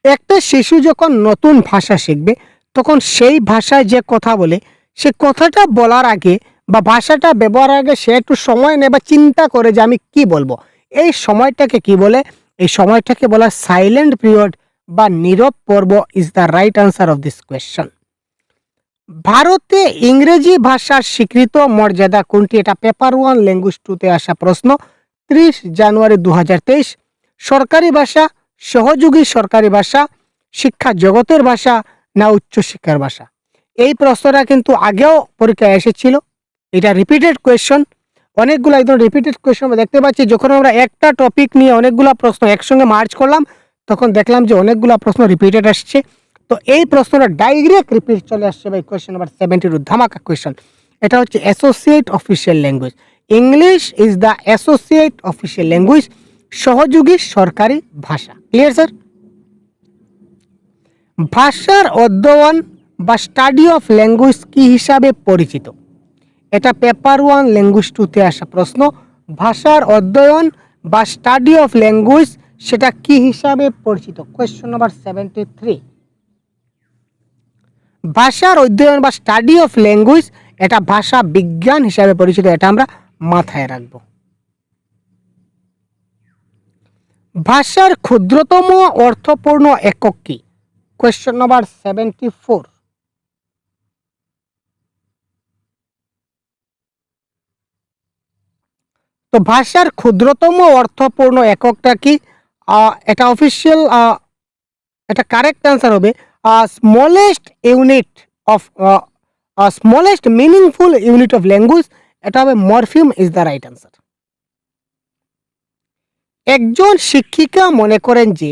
একটা শিশু যখন নতুন ভাষা শিখবে তখন সেই ভাষায় যে কথা বলে, সে কথাটা বলার আগে বা ভাষাটা ব্যবহারের আগে সে একটু সময় নেয় বা চিন্তা করে যে আমি কি বলবো। এই সময়টাকে কি বলে? এই সময়টাকে বলা সাইলেন্ট পিরিয়ড বা নীরব পর্ব। Is the right answer of this question. ভারতে ইংরেজি ভাষার স্বীকৃত মর্যাদা কোনটি? এটা পেপার 1 ল্যাঙ্গুয়েজ 2-তে আসা প্রশ্ন, 30 জানুয়ারি 2023। সরকারি ভাষা, সহযোগী সরকারি ভাষা, শিক্ষা জগতের ভাষা না উচ্চশিক্ষার ভাষা? এই প্রশ্নটা কিন্তু আগেও পরীক্ষায় এসেছিল। এটা রিপিটেড কোয়েশ্চন, অনেকগুলো একদম রিপিটেড কোয়েশ্চন দেখতে পাচ্ছি। যখন আমরা একটা টপিক নিয়ে অনেকগুলো প্রশ্ন একসঙ্গে মার্চ করলাম তখন দেখলাম যে অনেকগুলো প্রশ্ন রিপিটেড আসছে। তো এই প্রশ্নটা ডাইরেক্ট রিপিট চলে আসছে ভাই কোয়েশ্চন নাম্বার 70 ধামাকা কোয়েশ্চন। এটা হচ্ছে associate official language. English is the associate official language, সহযোগী সরকারি ভাষা। Clear sir? ভাষার অধ্যয়ন বা স্টাডি অফ ল্যাঙ্গুয়েজ কি হিসাবে পরিচিত? এটা পেপার 1 ল্যাঙ্গুয়েজ 2-তে আসা প্রশ্ন। ভাষার অধ্যয়ন বা স্টাডি অফ ল্যাঙ্গুয়েজ সেটা কি হিসাবে পরিচিত? Question number 73। ভাষার অধ্যয়ন বা স্টাডি অফ ল্যাঙ্গুয়েজ এটা ভাষা বিজ্ঞান হিসাবে পরিচিত, এটা আমরা মাথায় রাখব। ভাষার ক্ষুদ্রতম অর্থপূর্ণ একক কি? Question number 74। তো ভাষার ক্ষুদ্রতম অর্থপূর্ণ এককটা কি? এটা অফিসিয়াল, এটা কারেক্ট অ্যান্সার হবে smallest unit of smallest meaningful unit of language. এটা হবে morpheme is the right answer. একজন শিক্ষিকা মনে করেন যে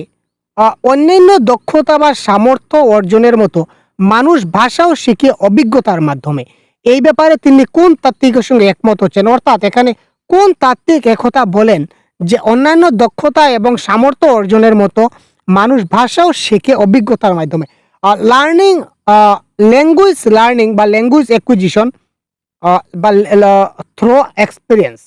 অন্যান্য দক্ষতা বা সামর্থ্য অর্জনের মতো মানুষ ভাষাও শিখে অভিজ্ঞতার মাধ্যমে। এই ব্যাপারে তিনি কোন তাত্ত্বিকের সঙ্গে একমত হচ্ছেন? অর্থাৎ এখানে কোন তাত্ত্বিক একথা বলেন যে অন্যান্য দক্ষতা এবং সামর্থ্য অর্জনের মতো মানুষ ভাষাও শেখে অভিজ্ঞতার মাধ্যমে? লার্নিং, ল্যাঙ্গুয়েজ লার্নিং বা ল্যাঙ্গুয়েজ অ্যাকুইজিশন বা থ্রো এক্সপিরিয়েন্স।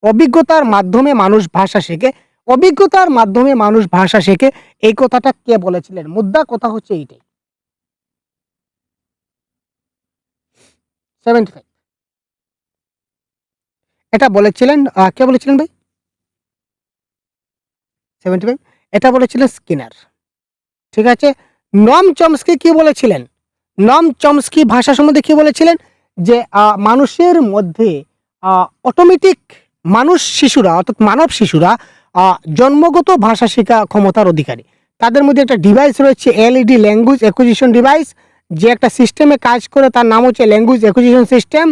অভিজ্ঞতার মাধ্যমে মানুষ ভাষা শেখে, অভিজ্ঞতার মাধ্যমে মানুষ ভাষা শেখে। এই কথাটা কে বলেছিলেন? মুদ্রা কথা হচ্ছে এইটাই। 75 এটা বলেছিলেন কে বলেছিলেন ভাই? 75 এটা বলেছিলেন স্কিনার, ঠিক আছে। নম চমস্কি কি বলেছিলেন? নম চমস্কি ভাষা সম্বন্ধে কি বলেছিলেন? যে মানুষের মধ্যে অটোমেটিক শিশুরা অর্থাৎ মানব শিশুরা জন্মগত ভাষা শেখা ক্ষমতার অধিকারী। তাদের মধ্যে একটা ডিভাইস রয়েছে, এলইডি, ল্যাঙ্গুয়েজ অ্যাকুইজিশন ডিভাইস, যে একটা সিস্টেমে কাজ করে, তার নাম হচ্ছে ল্যাঙ্গুয়েজ অ্যাকুইজিশন সিস্টেম।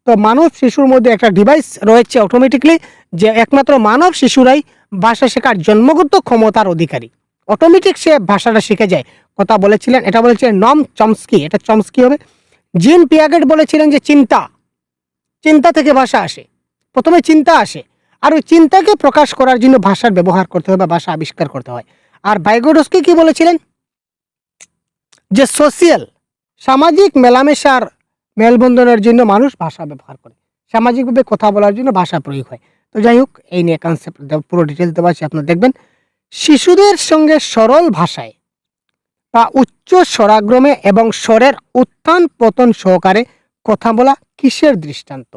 তো মানব শিশুর মধ্যে একটা ডিভাইস রয়েছে অটোমেটিকলি, যে একমাত্র মানব শিশুরাই ভাষা শেখার জন্মগত ক্ষমতার অধিকারী। অটোমেটিক সে ভাষাটা শিখে যায়। কথা বলেছিলেন, এটা বলেছিলেন নম চমস্কি, এটা চমস্কি হবে। জিন পিয়াগেট বলেছিলেন যে চিন্তা থেকে ভাষা আসে, প্রথমে চিন্তা আসে, আর ওই চিন্তাকে প্রকাশ করার জন্য ভাষার ব্যবহার করতে হবে, ভাষা আবিষ্কার করতে হয়। আর ভাইগোডস্কি কি বলেছিলেন? যে সামাজিক মেলামেশার মেলবন্ধনের জন্য মানুষ ভাষা ব্যবহার করে, সামাজিকভাবে কথা বলার জন্য ভাষা প্রয়োগ হয়। তো যাই হোক, এই নিয়ে কনসেপ্ট পুরো ডিটেলস দেওয়া আছে, আপনারা দেখবেন। শিশুদের সঙ্গে সরল ভাষায় বা উচ্চ স্বরাগ্রমে এবং স্বরের উত্থান পতন সহকারে কথা বলা কিসের দৃষ্টান্ত?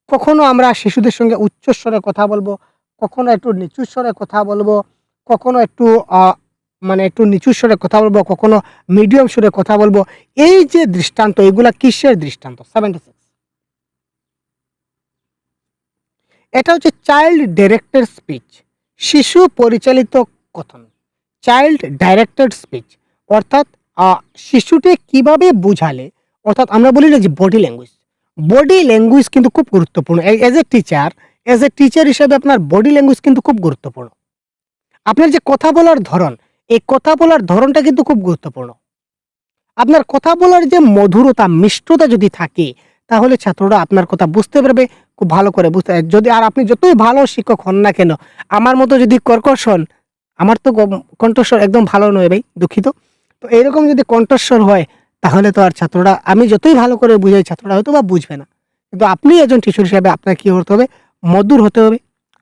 কখনো আমরা শিশুদের সঙ্গে উচ্চ স্বরে কথা বলবো, কখনো একটু নিচু স্বরে কথা বলবো, কখনো একটু একটু নিচু স্বরে কথা বলবো, কখনো মিডিয়াম সুরে কথা বলবো। এই যে দৃষ্টান্ত, এগুলা কিসের দৃষ্টান্ত? 76। এটা হচ্ছে চাইল্ড ডাইরেক্টেড স্পিচ, শিশু পরিচালিত কথন। চাইল্ড ডাইরেক্টেড স্পিচ অর্থাৎ শিশুকে কিভাবে বুঝালে, অর্থাৎ আমরা বলি না যে বডি ল্যাঙ্গুয়েজ কিন্তু খুব গুরুত্বপূর্ণ। এজ এ টিচার হিসেবে আপনার বডি ল্যাঙ্গুয়েজ কিন্তু খুব গুরুত্বপূর্ণ। আপনার যে কথা বলার ধরন, এই কথা বলার ধরনটা কিন্তু খুব গুরুত্বপূর্ণ। আপনার কথা বলার যে মধুরতা, মিষ্টতা যদি থাকে, তাহলে ছাত্ররা আপনার কথা বুঝতে পারবে, খুব ভালো করে বুঝতে। যদি আর আপনি যতই ভালো শিক্ষক হন না কেন, আমার মতো যদি কর্কশ হন, আমার তো কণ্ঠস্বর একদম ভালো নয় ভাই, দুঃখিত। তো এরকম যদি কণ্ঠস্বর হয়, তাহলে তো আর ছাত্ররা, আমি যতই ভালো করে বুঝাই, ছাত্ররা হয়তো বা বুঝবে না। কিন্তু আপনি একজন টিচার হিসেবে আপনার কি হতে হবে? মধুর হতে হবে,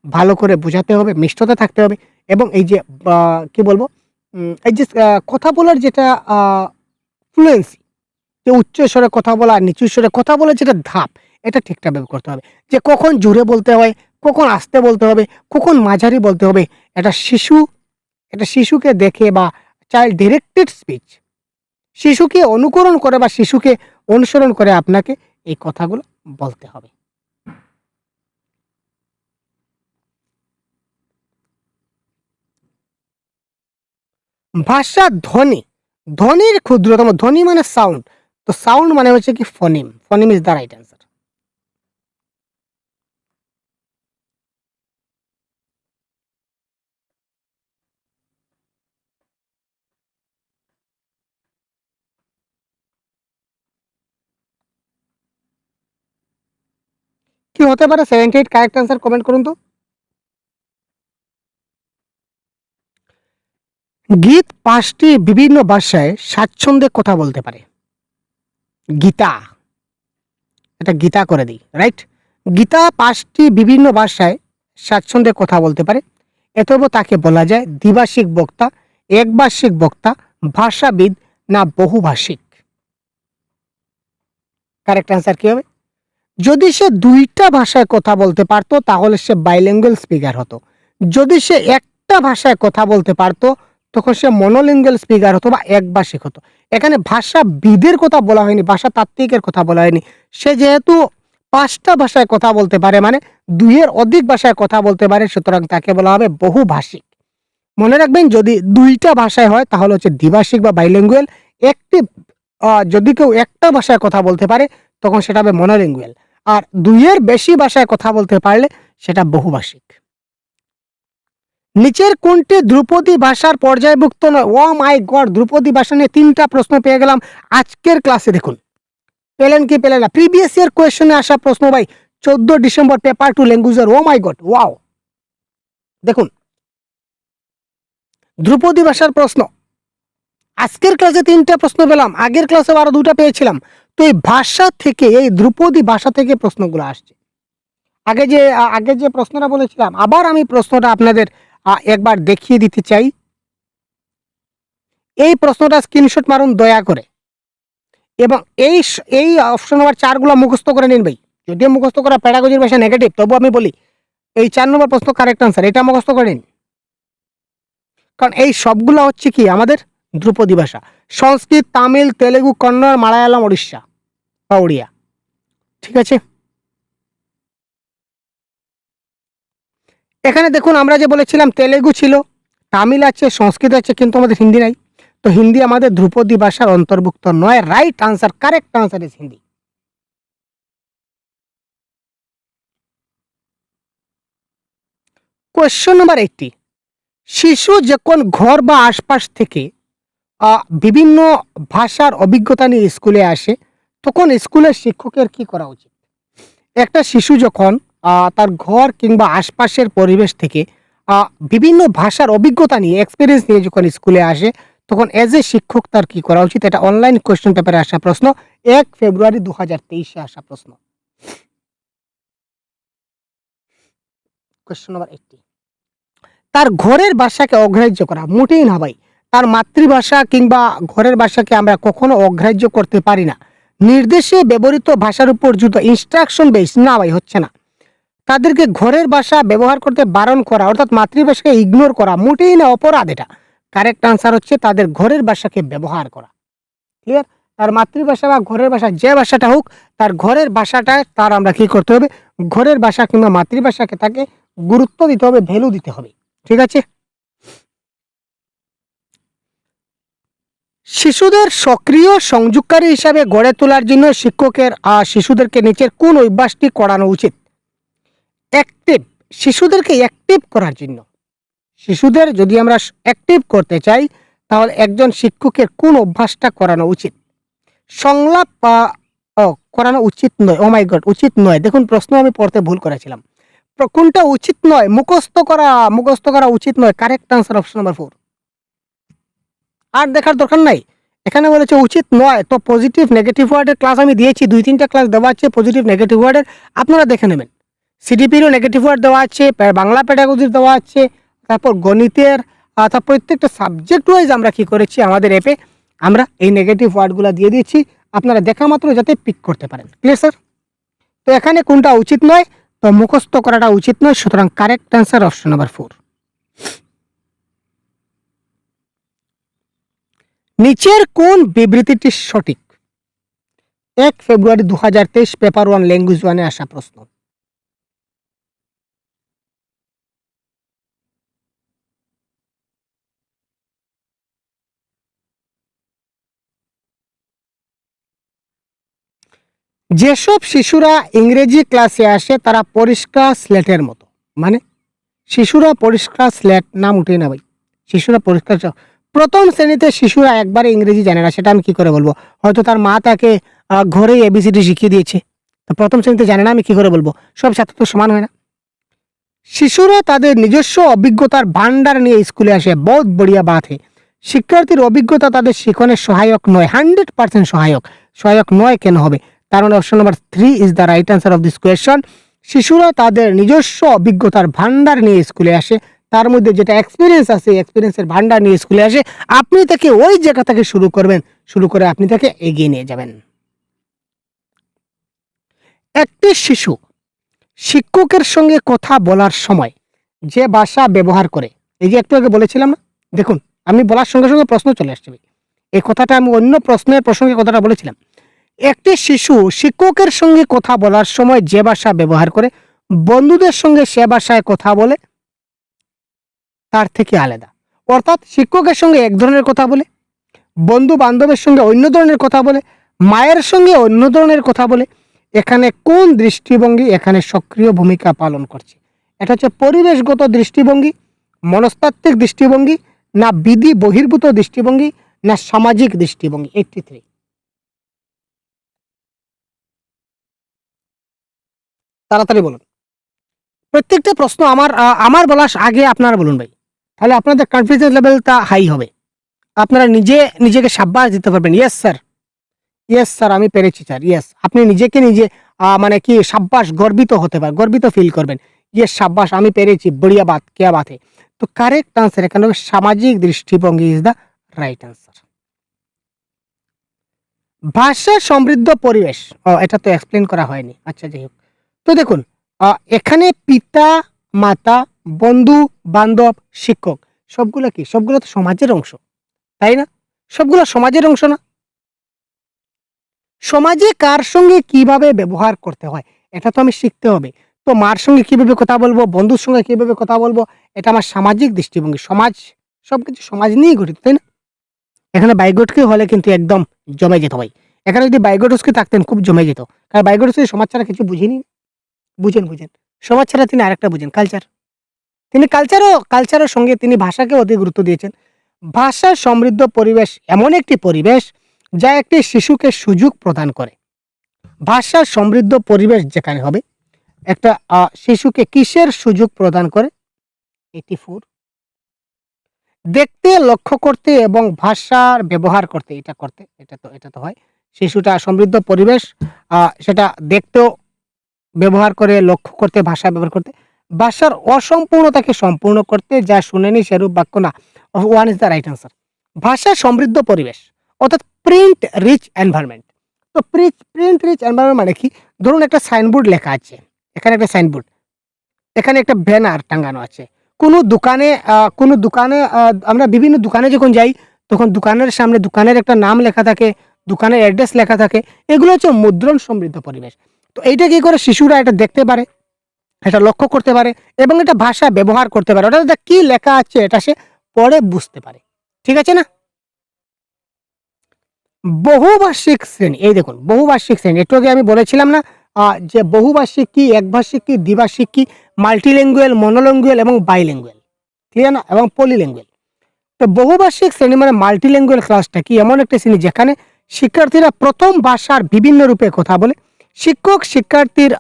ভালো করে বোঝাতে হবে, মিষ্টতা থাকতে হবে। এবং এই যে কি বলবো, এই যে কথা বলার যেটা ফ্লুয়েন্সি, যে উচ্চ স্বরে কথা বলা আর নিচু স্বরে কথা বলার যেটা ধাপ, এটা ঠিকঠাকভাবে করতে হবে। যে কখন জোরে বলতে হয়, কখন আস্তে বলতে হবে, কখন মাঝারি বলতে হবে, এটা শিশুকে দেখে, বা চাইল্ড ডিরেক্টেড স্পিচ, শিশুকে অনুকরণ করে বা শিশুকে অনুসরণ করে আপনাকে এই কথাগুলো বলতে হবে। ভাষা ধ্বনি, ধ্বনির ক্ষুদ্রতম, ধ্বনি মানে সাউন্ড, তো সাউন্ড মানে হচ্ছে কি ফনিম, ফনিম ইজ দ্য রাইট অ্যান্সার। কি হতে পারে 78 কারেক্ট অ্যান্সার? কমেন্ট করুন তো। গীত 5টি বিভিন্ন ভাষায় স্বাচ্ছন্দ্যে কথা বলতে পারে। গীতা, এটা গীতা করে দিই, রাইট। গীতা 5টি বিভিন্ন ভাষায় স্বাচ্ছন্দ্যে কথা বলতে পারে। এতব তাকে বলা যায় দ্বিভাষিক বক্তা, একভাষিক বক্তা, ভাষাবিদ না বহুভাষিক? কারেক্ট অ্যান্সার কি হবে? যদি সে 2টা ভাষায় কথা বলতে পারতো, তাহলে সে বাইলিঙ্গুয়াল স্পিকার হতো। যদি সে একটা ভাষায় কথা বলতে পারতো, তখন সে মনোলিঙ্গুয়াল স্পিকার হতো বা একভাষিক হতো। এখানে ভাষাবিদের কথা বলা হয়নি, ভাষা তাত্ত্বিকের কথা বলা হয়নি। সে যেহেতু 5টা ভাষায় কথা বলতে পারে, মানে 2-এর অধিক ভাষায় কথা বলতে পারে, সুতরাং তাকে বলা হবে বহুভাষিক। মনে রাখবেন, যদি 2টা ভাষায় হয় তাহলে হচ্ছে দ্বিভাষিক বা বাইলিঙ্গুয়াল। একটি যদি কেউ একটা ভাষায় কথা বলতে পারে, তখন সেটা হবে মনোলিঙ্গুয়াল। আর 2-এর বেশি ভাষায় কথা বলতে পারলে সেটা বহুভাষিক। নিচের কোনটি ধ্রুপদী ভাষার পর্যায়ভুক্ত নয়? ও মাই গড, ধ্রুপদী ভাষা নিয়ে 3টা প্রশ্ন পেয়ে গেলাম আজকের ক্লাসে। দেখুন, পেলেন কি পেলেন না? প্রিভিয়াস ইয়ার কোয়েশ্চনে আসা প্রশ্ন ভাই, 14 ডিসেম্বর পেপার 2 ল্যাঙ্গুয়েজের। ও মাই গড, ওয়াও। দেখুন, ধ্রুপদী ভাষার প্রশ্ন আজকের ক্লাসে 3টা প্রশ্ন পেলাম, আগের ক্লাসে আরো 2টা পেয়েছিলাম। তো এই ভাষা থেকে, এই ধ্রুপদী ভাষা থেকে প্রশ্নগুলো আসছে। আগে যে প্রশ্নটা বলেছিলাম, আবার আমি প্রশ্নটা আপনাদের একবার দেখিয়ে দিতে চাই। এই প্রশ্নটা স্ক্রিনশট মারুন দয়া করে, এবং এই অপশন নাম্বার 4 গুলো মুখস্থ করে নিন ভাই। যদিও মুখস্থ করা প্যাডাগজির ভাষা নেগেটিভ, তবু আমি বলি এই 4 নম্বর প্রশ্ন কারেক্ট আনসার, এটা মুখস্থ করে নিন। কারণ এই সবগুলো হচ্ছে কি আমাদের ধ্রুপদী ভাষা। সংস্কৃত, তামিল, তেলেগু, কন্নড়, মালায়ালাম, ওড়িশা বা ওড়িয়া। ঠিক আছে, এখানে দেখুন আমরা যে বলেছিলাম তেলেগু ছিল, তামিল আছে, সংস্কৃত আছে, কিন্তু আমাদের হিন্দি নাই। তো হিন্দি আমাদের ধ্রুপদী ভাষার অন্তর্ভুক্ত নয়। Right answer, correct answer is Hindi. Question number 80, শিশু যখন ঘর বা আশপাশ থেকে বিভিন্ন ভাষার অভিজ্ঞতা নিয়ে স্কুলে আসে, তখন স্কুলের শিক্ষকের কি করা উচিত? একটা শিশু যখন তার ঘর কিংবা আশপাশের পরিবেশ থেকে বিভিন্ন ভাষার অভিজ্ঞতা নিয়ে, এক্সপিরিয়েন্স নিয়ে যখন স্কুলে আসে, তখন এজ এ শিক্ষক তার কি করা উচিত? এটা অনলাইন কোয়েশ্চেন পেপারে আসা প্রশ্ন, 1 ফেব্রুয়ারি 2023 আসা প্রশ্ন। কোয়েশ্চন নাম্বার 80, তার ঘরের ভাষাকে অগ্রাহ্য করা মোটেই না ভাই। তার মাতৃভাষা কিংবা ঘরের ভাষাকে আমরা কখনো অগ্রাহ্য করতে পারি না। নির্দেশে ব্যবহৃত ভাষার উপর যুদ্ধ, ইনস্ট্রাকশন বেস না ভাই, হচ্ছে না। তাদেরকে ঘরের ভাষা ব্যবহার করতে বারণ করা, অর্থাৎ মাতৃভাষাকে ইগনোর করা মোটেই না অপরাধ। এটা কারেক্ট আনসার হচ্ছে তাদের ঘরের ভাষাকে ব্যবহার করা। ক্লিয়ার? তার মাতৃভাষা বা ঘরের ভাষা যে ভাষাটা হোক, তার ঘরের ভাষাটা তার আমরা কি করতে হবে? ঘরের ভাষা কিংবা মাতৃভাষাকে তাকে গুরুত্ব দিতে হবে, ভ্যালু দিতে হবে। ঠিক আছে, শিশুদের সক্রিয় সংযোগকারী হিসাবে গড়ে তোলার জন্য শিক্ষকের শিশুদেরকে নিচের কোন অভ্যাসটি করানো উচিত? অ্যাক্টিভ, শিশুদেরকে অ্যাক্টিভ করার জন্য, শিশুদের যদি আমরা অ্যাক্টিভ করতে চাই, তাহলে একজন শিক্ষকের কোন অভ্যাসটা করানো উচিত? সংলাপ করানো উচিত নয়। ও মাই গড, উচিত নয়। দেখুন প্রশ্ন আমি পড়তে ভুল করেছিলাম। কোনটা উচিত নয়? মুখস্থ করা উচিত নয়। Correct answer option number 4। আর দেখার দরকার নাই, এখানে বলেছে উচিত নয়। তো পজিটিভ নেগেটিভ ওয়ার্ডের ক্লাস আমি দিয়েছি, 2-3টা ক্লাস দেওয়া আছে পজিটিভ নেগেটিভ ওয়ার্ডের, আপনারা দেখে নেবেন। সিডিপিরও নেগেটিভ ওয়ার্ড দেওয়া আছে, বাংলা পেডাগজির দেওয়া আছে, তারপর গণিতের, তার প্রত্যেকটা সাবজেক্ট ওয়াইজ আমরা কি করেছি আমাদের অ্যাপে, আমরা এই নেগেটিভ ওয়ার্ডগুলো দিয়ে দিয়েছি, আপনারা দেখা মাত্র যাতে পিক করতে পারেন। Clear sir? তো এখানে কোনটা উচিত নয়? তো মুখস্থ করাটা উচিত নয়, সুতরাং কারেক্ট অ্যান্সার অপশন নাম্বার 4। নিচের কোন বিবৃতিটি সঠিক? 1 ফেব্রুয়ারি 2023 পেপার 1 ল্যাঙ্গুয়েজ 1-এ আসা প্রশ্ন। যেসব শিশুরা ইংরেজি ক্লাসে আসে তারা পরিষ্কার স্লেটের মতো, মানে শিশুরা পরিষ্কার স্লেট নাম উঠেই না ভাই, শিশুরা পরিষ্কার। প্রথম শ্রেণীতে শিশুরা একবারে ইংরেজি জানে না, সেটা আমি কি করে বলবো? হয়তো তার মা তাকে ঘরেই এবিসিডি শিখিয়ে দিয়েছে, তো প্রথম শ্রেণীতে জানে না, আমি কি করে বলবো? সব ছাত্র তো সমান হয় না। শিশুরা তাদের নিজস্ব অভিজ্ঞতার ভান্ডার নিয়ে স্কুলে আসে, বহুত বড়িয়া বাত হে। শিক্ষার্থীর অভিজ্ঞতা তাদের শিক্ষণে সহায়ক নয়, 100% সহায়ক নয় কেন হবে? তার মানে option number 3 is the right answer of this question. শিশুরা তাদের নিজস্ব অভিজ্ঞতার ভান্ডার নিয়ে স্কুলে আসে, তার মধ্যে যেটা এক্সপিরিয়েন্স আছে, এক্সপিরিয়েন্সের ভান্ডার নিয়ে স্কুলে আসে। আপনি তাকে ওই জায়গা থেকে শুরু করবেন, শুরু করে আপনি তাকে এগিয়ে নিয়ে যাবেন। একটি শিশু শিক্ষকের সঙ্গে কথা বলার সময় যে ভাষা ব্যবহার করে, এই যে একটু আগে বলেছিলাম না, দেখুন আমি বলার সঙ্গে সঙ্গে প্রশ্ন চলে আসছে। এই কথাটা আমি অন্য প্রশ্নের প্রসঙ্গে কথাটা বলেছিলাম। একটি শিশু শিক্ষকের সঙ্গে কথা বলার সময় যে ভাষা ব্যবহার করে, বন্ধুদের সঙ্গে সে ভাষায় কথা বলে তার থেকে আলাদা। অর্থাৎ শিক্ষকের সঙ্গে এক ধরনের কথা বলে, বন্ধু বান্ধবের সঙ্গে অন্য ধরনের কথা বলে, মায়ের সঙ্গে অন্য ধরনের কথা বলে। এখানে কোন দৃষ্টিভঙ্গি এখানে সক্রিয় ভূমিকা পালন করছে? এটা হচ্ছে পরিবেশগত দৃষ্টিভঙ্গি, মনস্তাত্ত্বিক দৃষ্টিভঙ্গি, না বিধি বহির্ভূত দৃষ্টিভঙ্গি, না সামাজিক দৃষ্টিভঙ্গি? 83। তাড়াতাড়ি বলুন। প্রত্যেকটা প্রশ্ন আমার বলার আগে আপনারা বলুন ভাই, তাহলে আপনাদের কনফিডেন্স লেভেলটা হাই হবে, আপনারা নিজেকে সাব্বাস দিতে পারবেন। ইয়েস স্যার, ইয়েস স্যার আমি পেরেছি স্যার, ইয়েস। আপনি নিজেকে নিজে মানে কি সাব্বাস, গর্বিত হতে পারেন, গর্বিত ফিল করবেন। ইয়েস সাব্বাস আমি পেরেছি, বড়িয়া বাত, কেয়া বাত হে। তো কারেক্ট আনসার এখানে হবে সামাজিক দৃষ্টিভঙ্গি ইজ দ্য রাইট আনসার। ভাষা সমৃদ্ধ পরিবেশ, এটা তো এক্সপ্লেন করা হয়নি, আচ্ছা যাই হোক। তো দেখুন এখানে পিতা মাতা, বন্ধু বান্ধব, শিক্ষক, সবগুলো কি? সবগুলো তো সমাজের অংশ, তাই না? সবগুলো সমাজের অংশ না? সমাজে কার সঙ্গে কিভাবে ব্যবহার করতে হয় এটা তো আমি শিখতে হবে। তো মার সঙ্গে কিভাবে কথা বলবো, বন্ধুর সঙ্গে কিভাবে কথা বলবো, এটা আমার সামাজিক দৃষ্টিভঙ্গি। সমাজ সবকিছু সমাজ নিয়েই গঠিত, তাই না? এখানে বাইগোটকি হলে কিন্তু একদম জমে যেত ভাই। এখানে যদি বাইগোটস্কি থাকতেন খুব জমে যেত। কারণ বাইগোটস্কি সমাজ ছাড়া কিছু বুঝেনি। বুঝেন। সমাজ ছাড়া তিনি আরেকটা বুঝেন, কালচার। তিনি কালচারের সঙ্গে তিনি ভাষাকে অতি গুরুত্ব দিয়েছেন। ভাষা সমৃদ্ধ পরিবেশ এমন একটি পরিবেশ যা একটি শিশুকে সুযোগ প্রদান করে। ভাষা সমৃদ্ধ পরিবেশ যেখানে হবে একটা শিশুকে কিসের সুযোগ প্রদান করে? 84 দেখতে, লক্ষ্য করতে এবং ভাষার ব্যবহার করতে, এটা তো হয়। শিশুটা সমৃদ্ধ পরিবেশ সেটা দেখতেও ব্যবহার করে, লক্ষ্য করতে, ভাষা ব্যবহার করতে, ভাষার অসম্পূর্ণতাকে সম্পূর্ণ করতে, যা শুনেনি সেরূপ বাক্য না। One is the right answer. ভাষা সমৃদ্ধ পরিবেশ অর্থাৎ প্রিন্ট রিচ এনভায়রনমেন্ট। তো প্রিন্ট রিচ এনভায়রনমেন্ট মানে কি? ধরুন একটা সাইনবোর্ড লেখা আছে, এখানে একটা সাইনবোর্ড, এখানে একটা ব্যানার টাঙানো আছে। কোনো দোকানে আমরা বিভিন্ন দোকানে যখন যাই তখন দোকানের সামনে দোকানের একটা নাম লেখা থাকে, দোকানের অ্যাড্রেস লেখা থাকে। এগুলো হচ্ছে মুদ্রণ সমৃদ্ধ পরিবেশ। তো এইটা কি করে শিশুরা এটা দেখতে পারে, এটা লক্ষ্য করতে পারে এবং এটা ভাষা ব্যবহার করতে পারে। অর্থাৎ এটা কি লেখা আছে এটা সে পড়ে বুঝতে পারে। ঠিক আছে না? বহুভাষিক শ্রেণী, এই দেখুন বহুভাষিক শ্রেণী। একটু আগে আমি বলেছিলাম না যে বহুভাষিক কি, একভাষিক কি, দ্বিভাষিক কি, মাল্টিল্যাঙ্গুয়াল, মনোল্যাঙ্গুয়াল এবং বাইল্যাঙ্গুয়াল। ক্লিয়ার না? এবং পলিল্যাঙ্গুয়াল। তো বহুভাষিক শ্রেণী মানে মাল্টিল্যাঙ্গুয়াল ক্লাসটা কি? এমন একটা শ্রেণী যেখানে শিক্ষার্থীরা প্রথম ভাষার বিভিন্ন রূপে কথা বলে। শিক্ষক শিক্ষার্থীর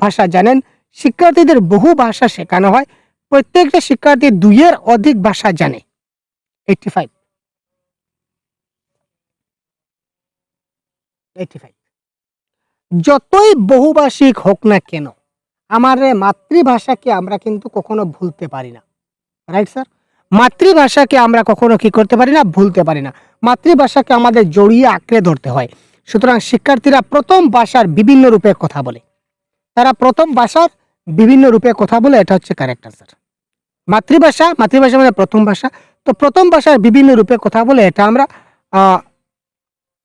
ভাষা জানেন। শিক্ষার্থীদের বহু ভাষা শেখানো হয়। প্রত্যেকটা শিক্ষার্থী 2 এর অধিক ভাষা জানে। 85 85 যতই বহুভাষিক হোক না কেন আমার মাতৃভাষাকে আমরা কিন্তু কখনো ভুলতে পারি না। Right sir? মাতৃভাষাকে আমরা কখনো কি করতে পারি না? ভুলতে পারি না। মাতৃভাষাকে আমাদের জড়িয়ে আঁকড়ে ধরতে হয়। সুতরাং শিক্ষার্থীরা প্রথম ভাষার বিভিন্ন রূপে কথা বলে। তারা প্রথম ভাষার বিভিন্ন রূপে কথা বলে, এটা হচ্ছে কারেক্ট আনসার। মাতৃভাষা মানে প্রথম ভাষা। তো প্রথম ভাষার বিভিন্ন রূপে কথা বলে, এটা আমরা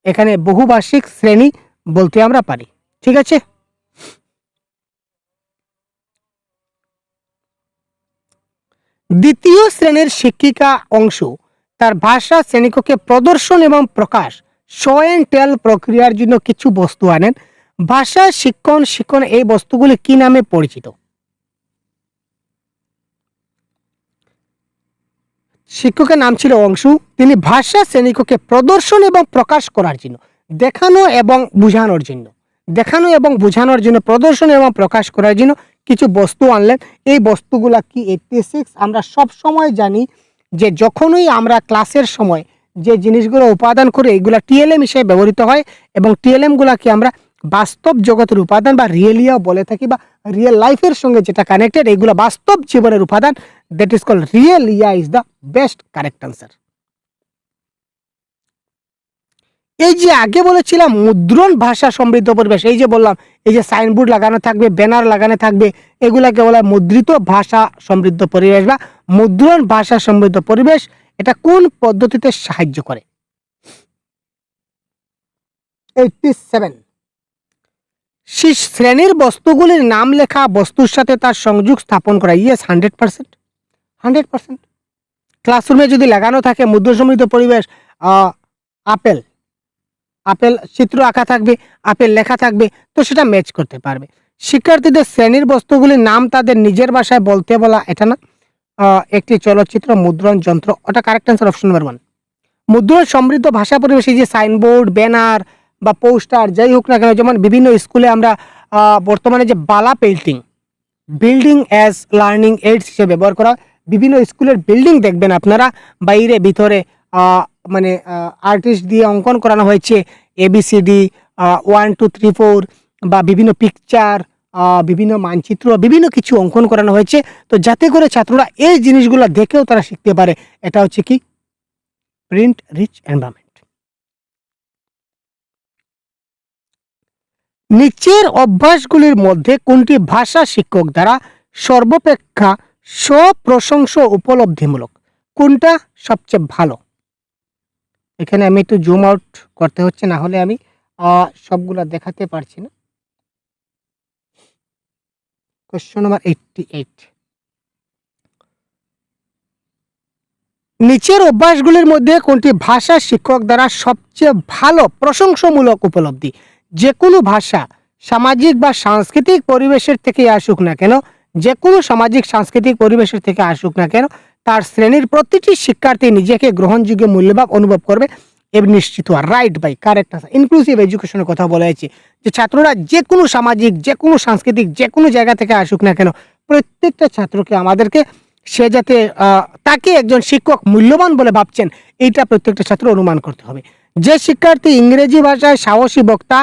এখানে বহুভাষিক শ্রেণী বলতে আমরা পারি। ঠিক আছে? দ্বিতীয় শ্রেণীর শিক্ষিকা অংশ তার ভাষা শ্রেণীকক্ষে প্রদর্শন এবং প্রকাশ শো এন্ড টেল প্রক্রিয়ার জন্য কিছু বস্তু আনেন। ভাষা শিক্ষণ এই বস্তুগুলি কি নামে পরিচিত? শিক্ষকের নাম ছিল অংশু। তিনি ভাষা শ্রেণীকক্ষে প্রদর্শন এবং প্রকাশ করার জন্য, দেখানো এবং বোঝানোর জন্য প্রদর্শন এবং প্রকাশ করার জন্য কিছু বস্তু আনলেন। এই বস্তুগুলা কি? 86। আমরা সব সময় জানি যে যখনই আমরা ক্লাসের সময় যে জিনিসগুলো উপাদান করে এগুলা টিএলএম হিসেবে ব্যবহৃত হয় এবং টিএলএম গুলাকে আমরা বাস্তব জগতের উপাদান বা রিয়েলিয়াও বলে থাকি, বা রিয়েল লাইফের সঙ্গে যেটা কানেক্টেড, এগুলো বাস্তব জীবনের উপাদান। That is called realia is the best correct answer. এই যে আগে বলেছিলাম মুদ্রণ ভাষা সমৃদ্ধ পরিবেশ, এই যে বললাম এই যে সাইনবোর্ড লাগানো থাকবে, ব্যানার লাগানো থাকবে, এগুলাকে বলা হয় মুদ্রিত ভাষা সমৃদ্ধ পরিবেশ বা মুদ্রণ ভাষা সমৃদ্ধ পরিবেশ। এটা কোন পদ্ধতিতে সাহায্য করে? 87 শ্রেণীর বস্তুগুলির নাম লেখা, বস্তুর সাথে তার সংযোগ স্থাপন করা। ইয়েস, 100%। ক্লাসরুমে যদি লাগানো থাকে মুদ্রণ সমৃদ্ধ পরিবেশ, আপেল আপেল চিত্র আঁকা থাকবে, আপেল লেখা থাকবে, তো সেটা ম্যাচ করতে পারবে। শিক্ষার্থীদের শ্রেণীর বস্তুগুলির নাম তাদের নিজের ভাষায় বলতে বলা, এটা না? একটি চলচ্চিত্র, মুদ্রণ যন্ত্র, ওটা কারেক্ট আনসার, অপশন নাম্বার 1। মুদ্রণ সমৃদ্ধ ভাষা পরিবেশ এই যে সাইনবোর্ড, ব্যানার বা পোস্টার যাই হোক না কেন, যেমন বিভিন্ন স্কুলে আমরা বর্তমানে যে বালা painting, building as learning AIDS হিসেবে ব্যবহার করা। বিভিন্ন স্কুলের বিল্ডিং দেখবেন আপনারা, বাইরে ভিতরে মানে আর্টিস্ট দিয়ে অঙ্কন করানো হয়েছে, ABCD 1 2 3 4 বা বিভিন্ন পিকচার, বিভিন্ন মানচিত্র, বিভিন্ন কিছু অঙ্কন করানো হয়েছে। তো যাতে করে ছাত্ররা এই জিনিসগুলো দেখেও তারা শিখতে পারে। এটা হচ্ছে কি? Print rich environment. নিচের অভ্যাসগুলির মধ্যে কোনটি ভাষা শিক্ষক দ্বারা সর্বাপেক্ষা স্বপ্রশংস উপলব্ধিমূলক? কোনটা সবচেয়ে ভালো? এখানে আমি একটু জুম আউট করতে হচ্ছে, না হলে আমি সবগুলা দেখাতে পারছি না। কোয়েশ্চন নাম্বার 88, নিচের অভ্যাসগুলির মধ্যে কোনটি ভাষা শিক্ষক দ্বারা সবচেয়ে ভালো প্রশংসামূলক উপলব্ধি? যে কোনো ভাষা সামাজিক বা সাংস্কৃতিক পরিবেশের থেকে আসুক না কেন, যে কোনো সামাজিক সাংস্কৃতিক পরিবেশের থেকে আসুক না কেন, তার শ্রেণীর প্রতিটি শিক্ষার্থী নিজেকে গ্রহণযোগ্য মূল্যভাব অনুভব করবে এবং নিশ্চিত হওয়া। Right by correct answer. Inclusive এডুকেশনের কথা বলা হয়েছে যে ছাত্ররা যে কোনো সামাজিক, যে কোনো সাংস্কৃতিক, যে কোনো জায়গা থেকে আসুক না কেন, প্রত্যেকটা ছাত্রকে আমাদেরকে সে যাতে তাকে একজন শিক্ষক মূল্যবান বলে ভাবছেন, এইটা প্রত্যেকটা ছাত্র অনুমান করতে হবে। যে শিক্ষার্থী ইংরেজি ভাষায় সাহসী বক্তা,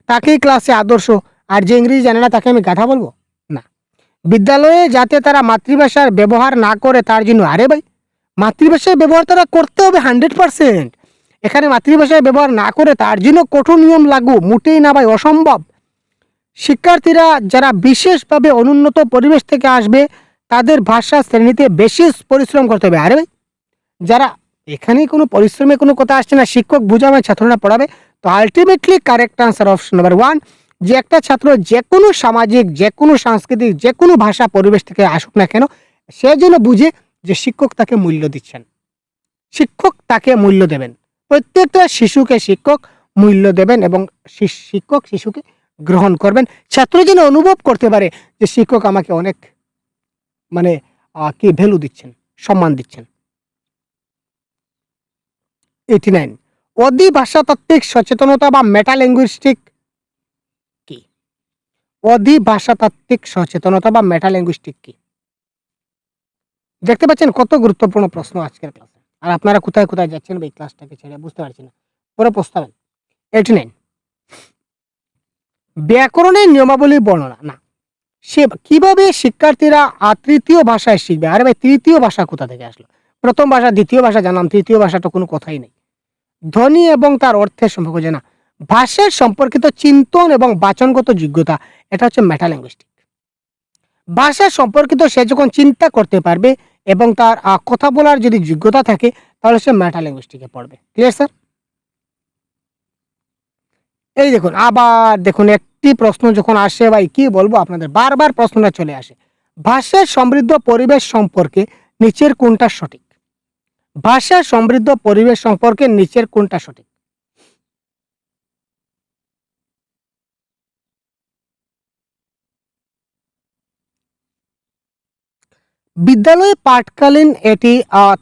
তাকেই ক্লাসে আদর্শ, আর যে ইংরেজি জানে না তাকে আমি গাধা বলবো না। বিদ্যালয়ে যাতে তারা মাতৃভাষার ব্যবহার না করে তার জন্য, আরে ভাই মাতৃভাষার ব্যবহার তারা করতে হবে 100%। এখানে মাতৃভাষায় ব্যবহার না করে তার জন্য কঠোর নিয়ম লাগু, মোটেই না ভাই, অসম্ভব। শিক্ষার্থীরা যারা বিশেষভাবে অনুন্নত পরিবেশ থেকে আসবে তাদের ভাষা শ্রেণীতে বেশি পরিশ্রম করতে হবে। আরে ভাই যারা, এখানেই কোনো পরিশ্রমের কোনো কথা আসছে না, শিক্ষক বুঝাবে ছাত্ররা পড়াবে। তো ultimately correct answer option number 1, যে একটা ছাত্র যে কোনো সামাজিক, যে কোনো সাংস্কৃতিক, যে কোনো ভাষা পরিবেশ থেকে আসুক না কেন, সে যেন বুঝে যে শিক্ষক তাকে মূল্য দিচ্ছেন, শিক্ষক তাকে মূল্য দেবেন। প্রত্যেকটা শিশুকে শিক্ষক মূল্য দেবেন এবং শিক্ষক শিশুকে গ্রহণ করবেন। ছাত্র যেন অনুভব করতে পারে যে শিক্ষক আমাকে অনেক মানে কি ভ্যালু দিচ্ছেন, সম্মান দিচ্ছেন। 89, অধিভাষাতাত্ত্বিক সচেতনতা বা মেটালিঙ্গুইস্টিক কি? অধিভাষাতাত্ত্বিক সচেতনতা বা মেটালিঙ্গুইস্টিক কি? দেখতে পাচ্ছেন কত গুরুত্বপূর্ণ প্রশ্ন আজকের ক্লাসে। আর আপনারা কোথায় কোথায় যাচ্ছেন এই ক্লাসটাকে ছেড়ে, বুঝতে পারছি না। পরে প্রস্তাবেন। 89, ব্যাকরণের নিয়মাবলী বর্ণনা। না, সে কিভাবে শিক্ষার্থীরা তৃতীয় ভাষায় শিখবে? আরে ভাই তৃতীয় ভাষা কোথা থেকে আসলো? প্রথম ভাষা, দ্বিতীয় ভাষা জানলাম, তৃতীয় ভাষাটা কোনো কথাই নেই। ধ্বনি এবং তার অর্থের সম্পর্ক জানা, ভাষার সম্পর্কিত চিন্তন এবং বাচনগত যোগ্যতা, এটা হচ্ছে মেটালিঙ্গুইস্টিক। ভাষা সম্পর্কিত সে যখন চিন্তা করতে পারবে এবং তার কথা বলার যদি যোগ্যতা থাকে, তাহলে সে মেটালিঙ্গুইস্টিকে পড়বে। Clear sir? এই দেখুন, আবার দেখুন একটি প্রশ্ন যখন আসে, ভাই কি বলবো আপনাদের, বারবার প্রশ্নটা চলে আসে। ভাষার সমৃদ্ধ পরিবেশ সম্পর্কে নিচের কোনটা সঠিক? ভাষা সমৃদ্ধ পরিবেশ সম্পর্কে নিচের কোনটা সঠিক? বিদ্যালয়ে পাঠকালীন এটি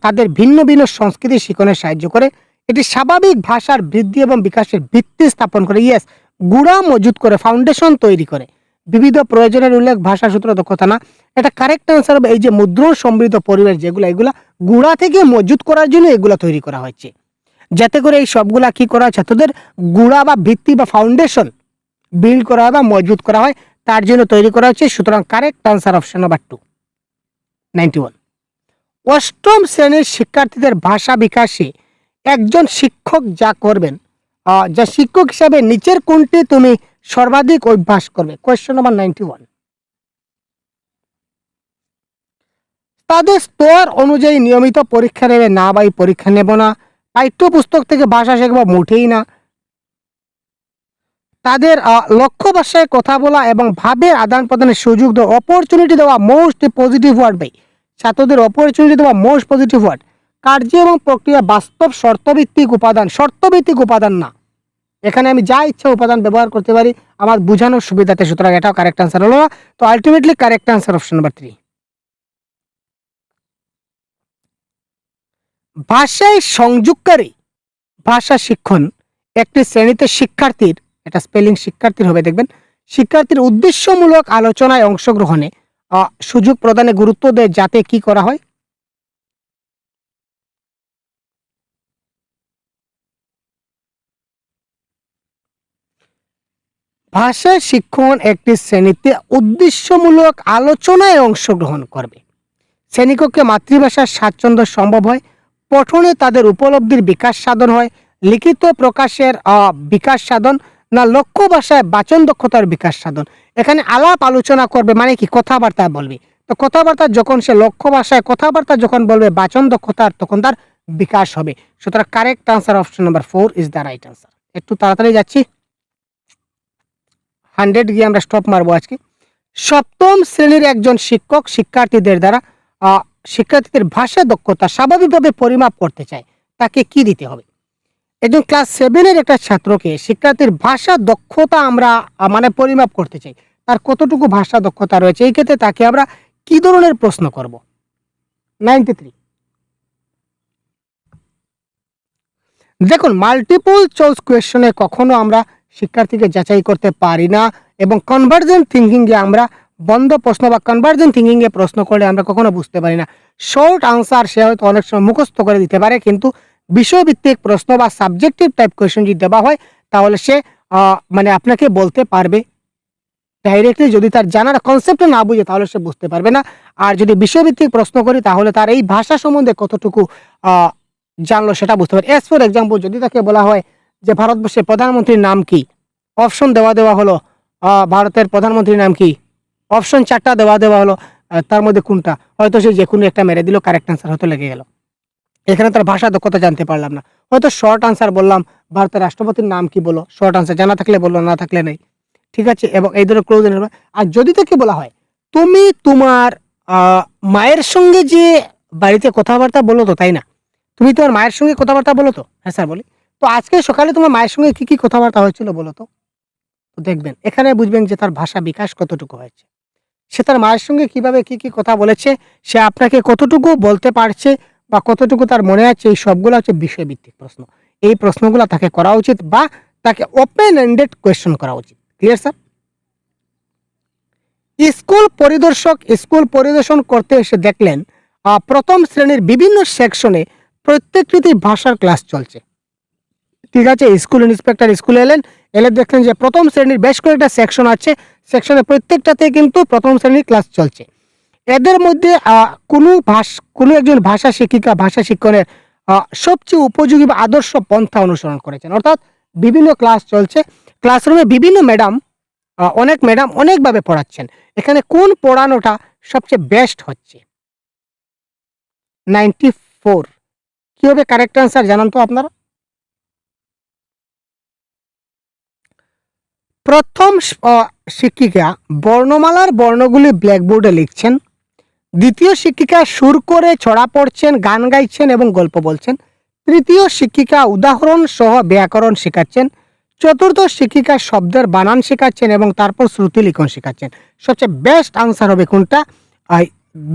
তাদের ভিন্ন ভিন্ন সংস্কৃতি শিখনে সাহায্য করে। এটি স্বাভাবিক ভাষার বৃদ্ধি এবং বিকাশের ভিত্তি স্থাপন করে। ইয়েস, গুড়া মজুত করে, ফাউন্ডেশন তৈরি করে। বিবিধ প্রয়োজনের উল্লেখ ভাষা সূত্র দক্ষতা না, এটা কারেক্ট আনসার হবে। এই যে মুদ্রণ সমৃদ্ধ পরিবেশ যেগুলো, এগুলা গুড়া থেকে মজুত করার জন্য এগুলা তৈরি করা হয়েছে, যাতে করে এই সবগুলা কি করা হয়, ছাত্রদের গুড়া বা ভিত্তি বা ফাউন্ডেশন বিল্ড করা হয় বা মজুত করা হয়, তার জন্য তৈরি করা হচ্ছে। সুতরাং কারেক্ট আনসার অপশন নাম্বার 2, 91। অষ্টম শ্রেণীর শিক্ষার্থীদের ভাষা বিকাশে একজন শিক্ষক যা করবেন, যা শিক্ষক হিসাবে নিচের কোনটি তুমি সর্বাধিক অভ্যাস করবে? Question number 91। তাদের স্তর অনুযায়ী নিয়মিত পরীক্ষা নেবে। না ভাই, পরীক্ষা নেব না। পাঠ্যপুস্তক থেকে ভাষা শিখবো? মোটেই না। তাদের লক্ষ্য ভাষায় কথা বলা এবং ভাবের আদান প্রদানের সুযোগ দেওয়া, অপরচুনিটি দেওয়া, মোস্ট পজিটিভ ওয়ার্ড ভাই। ছাত্রদের অপরচুনিটি দেওয়া মোস্ট পজিটিভ ওয়ার্ড। কার্য এবং প্রক্রিয়া বাস্তব শর্তভিত্তিক উপাদান, শর্তভিত্তিক উপাদান না। এখানে আমি যা ইচ্ছা উপাদান ব্যবহার করতে পারি আমার বোঝানোর সুবিধাতে, সুতরাং এটাও কারেক্ট আনসার হলো না। তো ultimately correct answer option number 3। ভাষায় সংযোগকারী ভাষা শিক্ষণ একটি শ্রেণীতে শিক্ষার্থীর, এটা স্পেলিং শিক্ষার্থীর হবে দেখবেন, শিক্ষার্থীর উদ্দেশ্যমূলক আলোচনায় অংশগ্রহণে সুযোগ প্রদানে গুরুত্ব দেয়, যাতে কি করা হয়? ভাষা শিক্ষণ একটি শ্রেণীতে উদ্দেশ্যমূলক আলোচনায় অংশগ্রহণ করবে। শ্রেণীকক্ষে মাতৃভাষার স্বাচ্ছন্দ্য সম্ভব হয়, পঠনে তাদের উপলব্ধির বিকাশ সাধন হয়, লিখিত প্রকাশের বিকাশ সাধন, না লক্ষ্য ভাষায় বাচন দক্ষতার বিকাশ সাধন? এখানে আলাপ আলোচনা করবে মানে কি, কথাবার্তা বলবে। তো কথাবার্তা যখন সে লক্ষ্য ভাষায় কথাবার্তা যখন বলবে বাচন দক্ষতার, তখন তার বিকাশ হবে। সুতরাং correct answer option number 4 is the right answer. একটু তাড়াতাড়ি যাচ্ছি, 100 গিয়ে আমরা স্টপ মারবো আজকে। সপ্তম শ্রেণীর একজন শিক্ষক শিক্ষার্থীদের ভাষা দক্ষতা স্বাভাবিকভাবে পরিমাপ করতে চায়, তাকে কি দিতে হবে? একজন ক্লাস 7-এর একটা ছাত্রকে শিক্ষার্থীর ভাষা দক্ষতা আমরা মানে পরিমাপ করতে চাই, তার কতটুকু ভাষা দক্ষতা রয়েছে, এই ক্ষেত্রে তাকে আমরা কি ধরনের প্রশ্ন করব? 93 দেখুন, মাল্টিপল চয়েস কোয়েশ্চনে কখনো আমরা শিক্ষার্থীকে যাচাই করতে পারি না, এবং কনভার্জেন্ট থিঙ্কিংয়ে আমরা বন্ধ প্রশ্ন বা কনভার্জেন্ট থিঙ্কিংয়ে প্রশ্ন করলে আমরা কখনো বুঝতে পারি না। শর্ট আনসার সে হয়তো অনেক সময় মুখস্থ করে দিতে পারে, কিন্তু বিষয়ভিত্তিক প্রশ্ন বা সাবজেক্টিভ টাইপ কোয়েশ্চেন যদি দেওয়া হয় তাহলে সে মানে আপনাকে বলতে পারবে ডাইরেক্টলি। যদি তার জানার কনসেপ্ট না বুঝে তাহলে সে বুঝতে পারবে না। আর যদি বিষয়ভিত্তিক প্রশ্ন করি তাহলে তার এই ভাষা সম্বন্ধে কতটুকু জানলো সেটা বুঝতে পারে। এজ ফর এক্সাম্পল, যদি তাকে বলা হয় যে ভারতবর্ষের প্রধানমন্ত্রীর নাম কি, অপশন দেওয়া হলো ভারতের প্রধানমন্ত্রীর নাম কি, অপশন 4টা দেওয়া হলো, তার মধ্যে কোনটা, হয়তো সে যে কোনো একটা মেরে দিল, কারেক্ট আনসার হয়তো লেগে গেল। এখানে তার ভাষা দক্ষতা জানতে পারলাম না। হয়তো শর্ট আনসার বললাম, ভারতের রাষ্ট্রপতির নাম কি বলো, শর্ট আনসার, জানা থাকলে বললো, না থাকলে নেই, ঠিক আছে। এবং এই ধরনের ক্লোজ। আর যদি তাকে বলা হয় তুমি তোমার মায়ের সঙ্গে যে বাড়িতে কথাবার্তা বলো তো, তাই না, তুমি তোমার মায়ের সঙ্গে কথাবার্তা বলো তো? হ্যাঁ স্যার বলি। তো আজকে সকালে তোমার মায়ের সঙ্গে কি কি কথাবার্তা হয়েছিল বলো তো? তো দেখবেন, এখানে বুঝবেন যে তার ভাষা বিকাশ কতটুকু হয়েছে, সে তার মায়ের সঙ্গে কিভাবে কি কি কথা বলেছে, সে আপনাকে কতটুকু বলতে পারছে বা কতটুকু তার মনে আছে, এই সবগুলো হচ্ছে বিষয়ভিত্তিক প্রশ্ন। এই প্রশ্নগুলো তাকে করা উচিত বা তাকে ওপেন এন্ডেড কোয়েশ্চেন করা উচিত। Clear sir? স্কুল পরিদর্শন করতে এসে দেখলেন প্রথম শ্রেণীর বিভিন্ন সেকশনে প্রত্যেকটি ভাষার ক্লাস চলছে। ঠিক আছে, স্কুল ইন্সপেক্টর স্কুলে এলে দেখলেন যে প্রথম শ্রেণীর বেশ কয়েকটা সেকশন আছে, সেকশনে প্রত্যেকটাতে কিন্তু প্রথম শ্রেণীর ক্লাস চলছে। এদের মধ্যে কোনো একজন ভাষা শিক্ষকের সবচেয়ে উপযোগী বা আদর্শ পন্থা অনুসরণ করেছেন। অর্থাৎ বিভিন্ন ক্লাস চলছে, ক্লাসরুমে বিভিন্ন অনেক ম্যাডাম অনেকভাবে পড়াচ্ছেন, এখানে কোন পড়ানোটা সবচেয়ে বেস্ট হচ্ছে? 94 কি হবে কারেক্ট আনসার জানান তো আপনারা? প্রথম শিক্ষিকা বর্ণমালার বর্ণগুলি ব্ল্যাকবোর্ডে লিখছেন, দ্বিতীয় শিক্ষিকা সুর করে ছড়া পড়ছেন, গান গাইছেন এবং গল্প বলছেন, তৃতীয় শিক্ষিকা উদাহরণ সহ ব্যাকরণ শেখাচ্ছেন, চতুর্থ শিক্ষিকা শব্দের বানান শেখাচ্ছেন এবং তারপর শ্রুতি লিখন শেখাচ্ছেন। সবচেয়ে বেস্ট আনসার হবে কোনটা?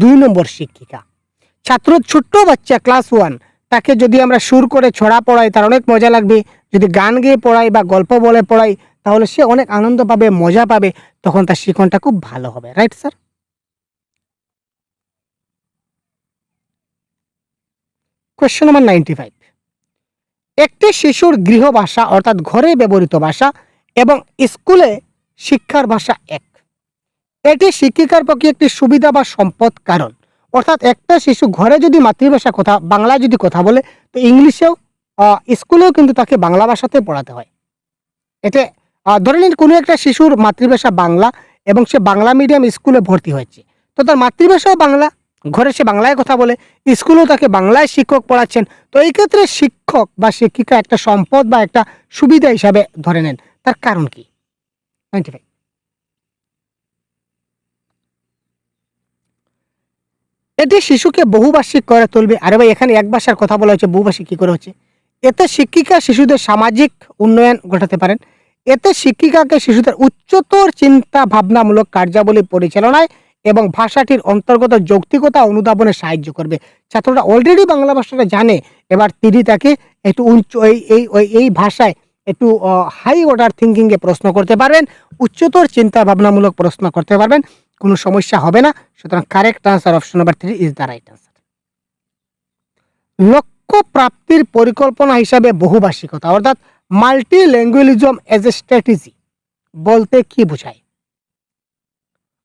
2 নম্বর শিক্ষিকা। ছোট্ট বাচ্চা ক্লাস 1, তাকে যদি আমরা সুর করে ছড়া পড়াই তার অনেক মজা লাগবে, যদি গান গেয়ে পড়াই বা গল্প বলে পড়াই তাহলে সে অনেক আনন্দ পাবে, মজা পাবে, তখন তার শিক্ষণটা খুব ভালো হবে। Right sir? কোয়েশ্চেন নাম্বার 95, একটি শিশুর গৃহভাষা অর্থাৎ ঘরে ব্যবহৃত ভাষা এবং স্কুলে শিক্ষার ভাষা এক, এটি শিক্ষিকার পক্ষে একটি সুবিধা বা সম্পদ। কারণ অর্থাৎ একটা শিশু ঘরে যদি মাতৃভাষা বাংলায় যদি কথা বলে, তো ইংলিশেও স্কুলেও কিন্তু তাকে বাংলা ভাষাতে পড়াতে হয়। এতে ধরে নিন কোনো একটা শিশুর মাতৃভাষা বাংলা এবং সে বাংলা মিডিয়াম স্কুলে ভর্তি হয়েছে, তো তার মাতৃভাষাও বাংলা, ঘরে সে বাংলায় কথা বলে, স্কুলেও তাকে বাংলায় শিক্ষক পড়াচ্ছেন। তো এই ক্ষেত্রে শিক্ষক বা শিক্ষিকা একটা সম্পদ বা একটা সুবিধা হিসাবে ধরে নেন। তার কারণ কি? 95, এটি শিশুকে বহুভাষিক করে তুলবে। আরে ভাই, এখানে এক ভাষার কথা বলা হচ্ছে, বহুভাষিক কি করে হচ্ছে? এতে শিক্ষিকা শিশুদের সামাজিক উন্নয়ন ঘটাতে পারেন। এতে শিক্ষিকাকে শিশুদের উচ্চতর চিন্তা ভাবনামূলক কার্যাবলী পরিচালনায় এবং ভাষাটির অন্তর্গত যৌক্তিকতা অনুধাবনে সাহায্য করবে। ছাত্ররা অলরেডি বাংলা ভাষাটা জানে, এবার তিনি তাকে একটু এই ভাষায় একটু হাই অর্ডার থিঙ্কিংয়ে প্রশ্ন করতে পারবেন, উচ্চতর চিন্তা ভাবনামূলক প্রশ্ন করতে পারবেন, কোনো সমস্যা হবে না। সুতরাং correct answer option number 3 is the right answer. লক্ষ্য প্রাপ্তির পরিকল্পনা হিসাবে বহুভাষিকতা অর্থাৎ মাল্টি ল্যাঙ্গুয়েলিজম এজ এ স্ট্র্যাটেজি বলতে কি বোঝায়?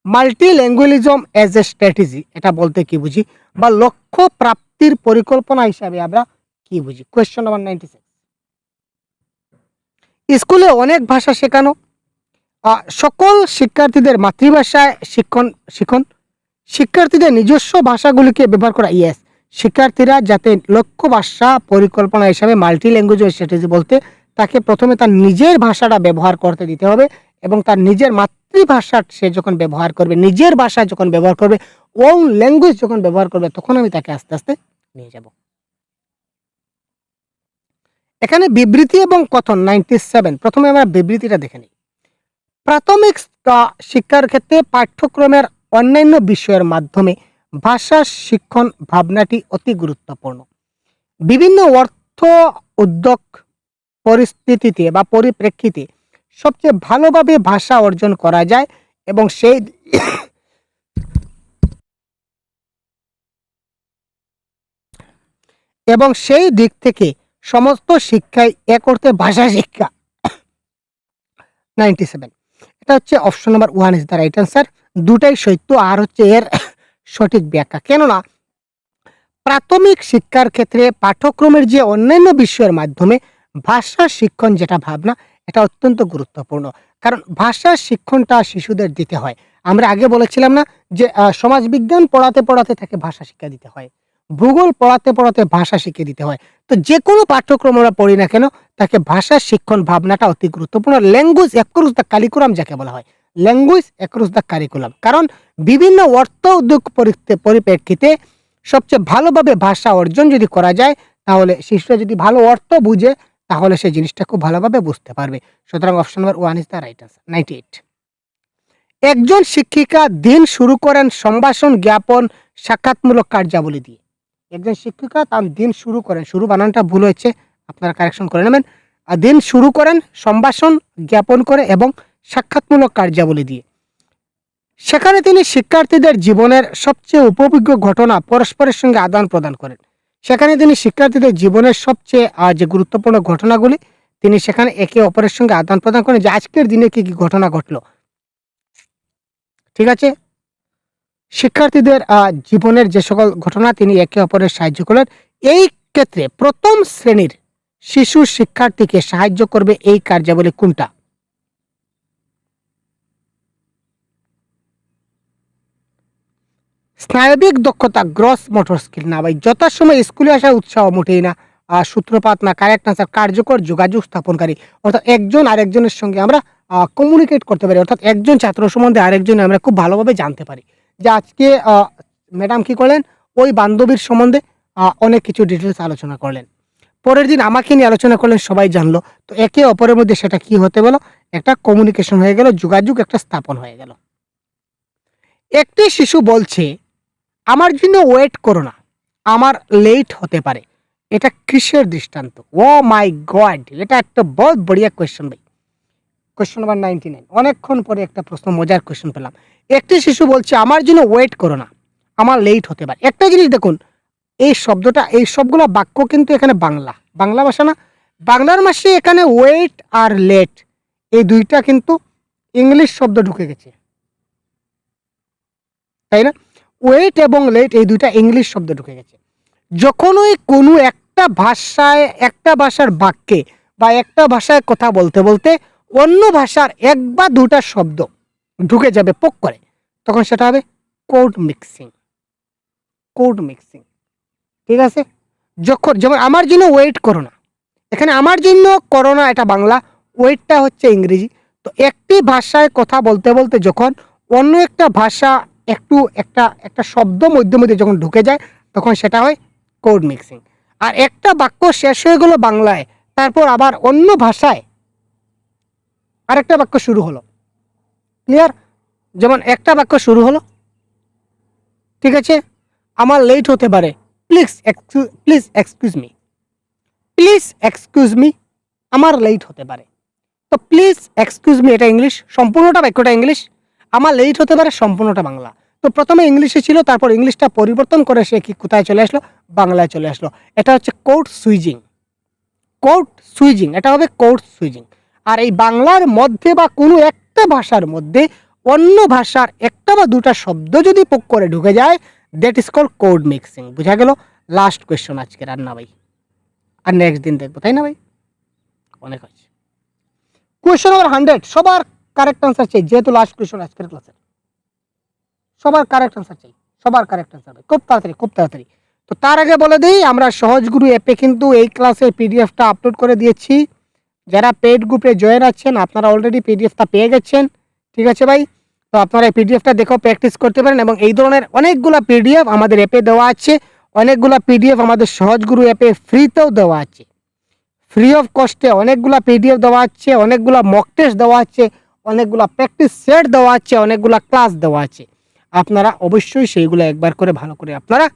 মাল্টি ল্যাঙ্গুয়েলিজম এজ এ স্ট্র্যাটেজি এটা বলতে কি বুঝি, বা লক্ষ্য প্রাপ্তির পরিকল্পনা হিসাবে আমরা কি বুঝি? কোয়েশ্চেন নাম্বার 96, স্কুলে অনেক ভাষা শেখানো, সকল শিক্ষার্থীদের মাতৃভাষায় শিক্ষণ, শিক্ষার্থীদের নিজস্ব ভাষাগুলিকে ব্যবহার করা, ইয়েস, শিক্ষার্থীরা যাতে লক্ষ্য ভাষা পরিকল্পনা হিসাবে মাল্টি ল্যাঙ্গুয়েজ স্ট্র্যাটেজি বলতে তাকে প্রথমে তার নিজের ভাষাটা ব্যবহার করতে দিতে হবে, এবং তার নিজের মাতৃভাষা সে যখন ব্যবহার করবে, নিজের ভাষা যখন ব্যবহার করবে, ওন ল্যাঙ্গুয়েজ যখন ব্যবহার করবে, তখন আমি তাকে আস্তে আস্তে নিয়ে যাব। এখানে বিবৃতি এবং কথন 97। প্রথমে আমরা বিবৃতিটা দেখে নিই। প্রাথমিক শিক্ষার ক্ষেত্রে পাঠ্যক্রমের অন্যান্য বিষয়ের মাধ্যমে ভাষা শিক্ষণ ভাবনাটি অতি গুরুত্বপূর্ণ। বিভিন্ন অর্থ উদ্যোগ পরিস্থিতিতে বা পরিপ্রেক্ষিতে সবচেয়ে ভালোভাবে ভাষা অর্জন করা যায়, এবং সেই দিক থেকে সমস্ত শিক্ষাই এক অর্থে ভাষা শিক্ষা। 97, এটা হচ্ছে option number 1 is the right answer. দুটাই সত্য, আর হচ্ছে এর সঠিক ব্যাখ্যা। কেননা প্রাথমিক শিক্ষার ক্ষেত্রে পাঠ্যক্রমের যে অন্যান্য বিষয়ের মাধ্যমে ভাষা শিক্ষণ যেটা ভাবনা, এটা অত্যন্ত গুরুত্বপূর্ণ। কারণ ভাষা শিক্ষণটা শিশুদের দিতে হয়। আমরা আগে বলেছিলাম না যে সমাজবিজ্ঞান পড়াতে পড়াতে তাকে ভাষা শিক্ষা দিতে হয়, ভূগোল পড়াতে পড়াতে ভাষা শিখিয়ে দিতে হয়। তো যে কোনো পাঠ্যক্রম আমরা পড়ি না কেন, তাকে ভাষা শিক্ষণ ভাবনাটা অতি গুরুত্বপূর্ণ। ল্যাঙ্গুয়েজ অ্যাক্রস দ্য কারিকুলাম যাকে বলা হয়, ল্যাঙ্গুয়েজ অ্যাক্রস দ্য কারিকুলাম। কারণ বিভিন্ন অর্থ উদ্যোগ পরিপ্রেক্ষিতে সবচেয়ে ভালোভাবে ভাষা অর্জন যদি করা যায়, তাহলে শিশুরা যদি ভালো অর্থ বুঝে, তাহলে সেই জিনিসটা খুব ভালোভাবে বুঝতে পারবে। সুতরাং option number 1 is the right answer. 98, একজন শিক্ষিকা দিন শুরু করেন সম্ভাষণ জ্ঞাপন সাক্ষাৎমূলক কার্যাবলী দিয়ে। একজন শিক্ষিকা তার দিন শুরু করেন, শুরু বানানটা ভুল হয়েছে, আপনারা কারেকশন করে নেবেন। দিন শুরু করেন সম্ভাষণ জ্ঞাপন করে এবং সাক্ষাৎমূলক কার্যাবলী দিয়ে। সেখানে তিনি শিক্ষার্থীদের জীবনের সবচেয়ে উপযোগ্য ঘটনা পরস্পরের সঙ্গে আদান প্রদান করেন। সেখানে তিনি শিক্ষার্থীদের জীবনের সবচেয়ে যে গুরুত্বপূর্ণ ঘটনাগুলি তিনি সেখানে একে অপরের সঙ্গে আদান প্রদান করেন, যে আজকের দিনে কি কি ঘটনা ঘটলো। ঠিক আছে, শিক্ষার্থীদের জীবনের যে সকল ঘটনা তিনি একে অপরের সাহায্য করলেন। এই ক্ষেত্রে প্রথম শ্রেণীর শিশু শিক্ষার্থীকে সাহায্য করবে এই কার্যাবলী কোনটা? স্নায়বিক দক্ষতা, গ্রস মোটর স্কিল। না ভাই, যথাসময় স্কুলে আসার উৎসাহ মোটেই না। সূত্রপাত না, কারেক্ট আনসার কার্যকর যোগাযোগ স্থাপনকারী। অর্থাৎ একজন আরেকজনের সঙ্গে আমরা কমিউনিকেট করতে পারি, অর্থাৎ একজন ছাত্র সম্বন্ধে আরেকজন আমরা খুব ভালোভাবে জানতে পারি। যে আজকে ম্যাডাম কি করলেন, ওই বান্ধবীর সম্বন্ধে অনেক কিছু ডিটেলস আলোচনা করলেন, পরের দিন আমাকে নিয়ে আলোচনা করলেন, সবাই জানলো। তো একে অপরের মধ্যে সেটা কি হতে গেল, একটা কমিউনিকেশন হয়ে গেল, যোগাযোগ একটা স্থাপন হয়ে গেল। একটি শিশু বলছে, আমার জন্য ওয়েট করো না, আমার লেট হতে পারে। এটা কিসের দৃষ্টান্ত? ও মাই গড, এটা একটা বহুত বড়িয়া কোয়েশ্চেন ভাই। Question number 99। অনেকক্ষণ পরে একটা প্রশ্ন, মজার কোয়েশ্চেন পেলাম। একটি শিশু বলছে, আমার জন্য ওয়েট করো না, আমার লেট হতে পারে। একটা জিনিস দেখুন, এই শব্দটা, এই সবগুলো বাক্য কিন্তু এখানে বাংলা ভাষা না। বাংলার মাসে এখানে ওয়েট আর লেট এই দুইটা কিন্তু ইংলিশ শব্দ ঢুকে গেছে, তাই না? ওয়েট এবং লেট এই দুইটা ইংলিশ শব্দ ঢুকে গেছে। যখনই কোনো একটা ভাষার বাক্যে বা একটা ভাষায় কথা বলতে বলতে অন্য ভাষার এক বা দুটা শব্দ ঢুকে যাবে পোক করে, তখন সেটা হবে কোড মিক্সিং। কোড মিক্সিং, ঠিক আছে? যেমন আমার জন্য ওয়েট করো না, এখানে আমার জন্য করোনা এটা বাংলা, ওয়েটটা হচ্ছে ইংরেজি। তো একটি ভাষায় কথা বলতে বলতে যখন অন্য একটা ভাষা একটা শব্দ মধ্যে মধ্যে যখন ঢুকে যায়, তখন সেটা হয় কোড মিক্সিং। আর একটা বাক্য শেষ হয়ে গেল বাংলায়, তারপর আবার অন্য ভাষায় আরেকটা বাক্য শুরু হলো। ক্লিয়ার? যেমন একটা বাক্য শুরু হলো, ঠিক আছে, আমার লেট হতে পারে, please excuse me, please excuse me, আমার লেট হতে পারে। তো প্লিজ এক্সকিউজ মি এটা ইংলিশ, সম্পূর্ণটা বাক্যটা ইংলিশ। আমার লেট হতে পারে সম্পূর্ণটা বাংলা। তো প্রথমে ইংলিশে ছিল, তারপর ইংলিশটা পরিবর্তন করে সে কি কোথায় চলে আসলো, বাংলায় চলে আসলো। এটা হচ্ছে কোড সুইচিং। কোড সুইচিং, এটা হবে কোড সুইচিং। আর এই বাংলার মধ্যে বা কোনো একটা ভাষার মধ্যে অন্য ভাষার একটা বা দুটা শব্দ যদি পোক করে ঢুকে যায়, that is called code mixing. বুঝা গেল? লাস্ট কোয়েশ্চন আজকে রান্না ভাই, আর নেক্সট দিন দেখবো, তাই না ভাই? অনেক হয়েছে। কোয়েশ্চন নাম্বার 100, সবার কারেক্ট আনসার চাই, যেহেতু লাস্ট কোয়েশ্চন আজকের ক্লাসের। সবার কারেক্ট আনসার চাই, সবার কারেক্ট আনসার ভাই, খুব তাড়াতাড়ি খুব তাড়াতাড়ি। তো তো তার আগে বলে দিই, আমরা সহজগুরু অ্যাপে কিন্তু এই ক্লাসের পিডিএফটা আপলোড করে দিয়েছি। যারা পেইড গ্রুপে জয়েন আছেন আপনারা অলরেডি পিডিএফটা পেয়ে গেছেন। ঠিক আছে ভাই, তো আপনারা এই পিডিএফটা দেখেও প্র্যাকটিস করতে পারেন এবং এই ধরনের অনেকগুলো পিডিএফ আমাদের অ্যাপে দেওয়া আছে। অনেকগুলো পিডিএফ আমাদের সহজগুরু অ্যাপে ফ্রিতেও দেওয়া আছে, ফ্রি অফ কস্টে অনেকগুলো পিডিএফ দেওয়া আছে, অনেকগুলো মক টেস্ট দেওয়া আছে, অনেকগুলো প্র্যাকটিস সেট দেওয়া আছে, অনেকগুলো ক্লাস দেওয়া আছে। আপনারা অবশ্যই সেইগুলো একবার করে ভালো করে আপনারা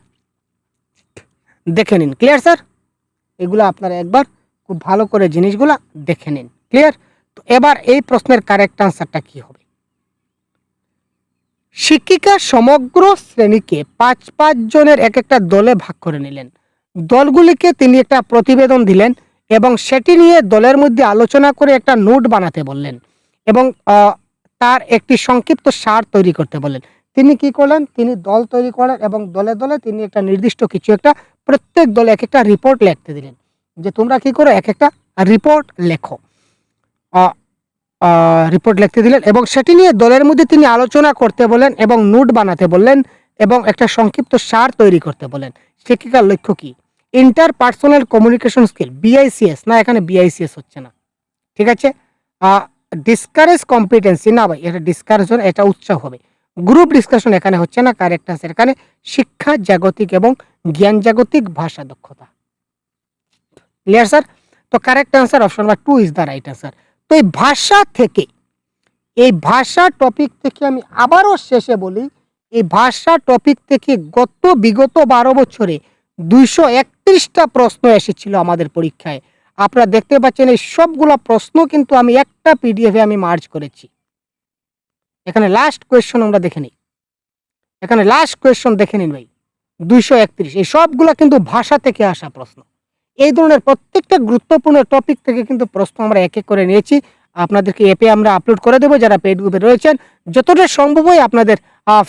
দেখে নিন। Clear sir? এগুলো আপনারা একবার খুব ভালো করে জিনিসগুলো দেখে নিন। ক্লিয়ার? তো এবার এই প্রশ্নের কারেক্ট আনসারটা কি হবে? শিক্ষিকা সমগ্র শ্রেণীকে 5 জনের এক একটা দলে ভাগ করে নিলেন। দলগুলিকে তিনি একটা প্রতিবেদন দিলেন এবং সেটি নিয়ে দলের মধ্যে আলোচনা করে একটা নোট বানাতে বললেন এবং তার একটি সংক্ষিপ্ত সার তৈরি করতে বললেন। তিনি কি করলেন? তিনি দল তৈরি করেন এবং দলে দলে তিনি একটা নির্দিষ্ট কিছু একটা প্রত্যেক দলে এক একটা রিপোর্ট লিখতে দিলেন যে তোমরা কি করো, এক একটা রিপোর্ট লেখো। রিপোর্ট লিখতে দিলেন এবং সেটি নিয়ে দলের মধ্যে তিনি আলোচনা করতে বলেন এবং নোট বানাতে বললেন এবং একটা সংক্ষিপ্ত সার তৈরি করতে বলেন। শিক্ষিকার লক্ষ্য কি? ইন্টারপার্সোনাল কমিউনিকেশন স্কিল, বিআইসিএস না, এখানে বিআইসিএস হচ্ছে না। ঠিক আছে, ডিসকারেজ কম্পিটেন্সি না ভাই, এটা ডিসকারেশন, এটা উৎসাহ হবে। গ্রুপ ডিসকাশন এখানে হচ্ছে না। কারেক্ট আনসার এখানে শিক্ষা জাগতিক এবং জ্ঞান জাগতিক ভাষা দক্ষতা। Clear sir? তো correct answer option number 2 is the right answer. তো এই ভাষা থেকে, এই ভাষা টপিক থেকে আমি আবারও শেষে বলি, এই ভাষা টপিক থেকে বিগত 12 বছরে 231টা প্রশ্ন এসেছিল আমাদের পরীক্ষায়। আপনারা দেখতে পাচ্ছেন এই সবগুলো প্রশ্ন কিন্তু আমি একটা পিডিএফে আমি মার্জ করেছি। এখানে লাস্ট কোয়েশ্চন আমরা দেখে নিই, এখানে লাস্ট কোয়েশ্চন দেখে নিন ভাই, 231। এই সবগুলো কিন্তু ভাষা থেকে আসা প্রশ্ন। এই ধরনের প্রত্যেকটা গুরুত্বপূর্ণ টপিক থেকে কিন্তু প্রশ্ন আমরা এক এক করে নিয়েছি। আপনাদেরকে অ্যাপে আমরা আপলোড করে দেবো। যারা পেইড গ্রুপে রয়েছেন যতটা সম্ভব হয় আপনাদের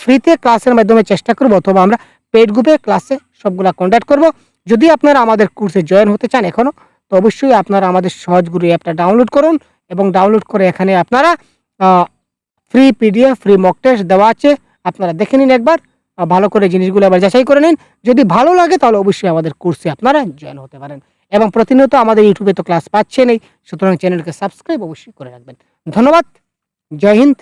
ফ্রিতে ক্লাসের মাধ্যমে চেষ্টা করবো, অথবা আমরা পেইড গ্রুপে ক্লাসে সবগুলা কন্ডাক্ট করব। যদি আপনারা আমাদের কোর্সে জয়েন হতে চান এখনও, তো অবশ্যই আপনারা আমাদের সহজগুরু অ্যাপটা ডাউনলোড করুন এবং ডাউনলোড করে এখানে আপনারা free PDF, free mock test দেওয়া আছে, আপনারা দেখে নিন একবার, ভালো করে জিনিসগুলো আবার যাচাই করে নিন। যদি ভালো লাগে তাহলে অবশ্যই আমাদের কোর্সে আপনারা জয়েন হতে পারেন এবং প্রতিনিয়ত আমাদের ইউটিউবে তো ক্লাস পাচ্ছেনই, সুতরাং চ্যানেলকে সাবস্ক্রাইব অবশ্যই করে রাখবেন। ধন্যবাদ। জয় হিন্দ।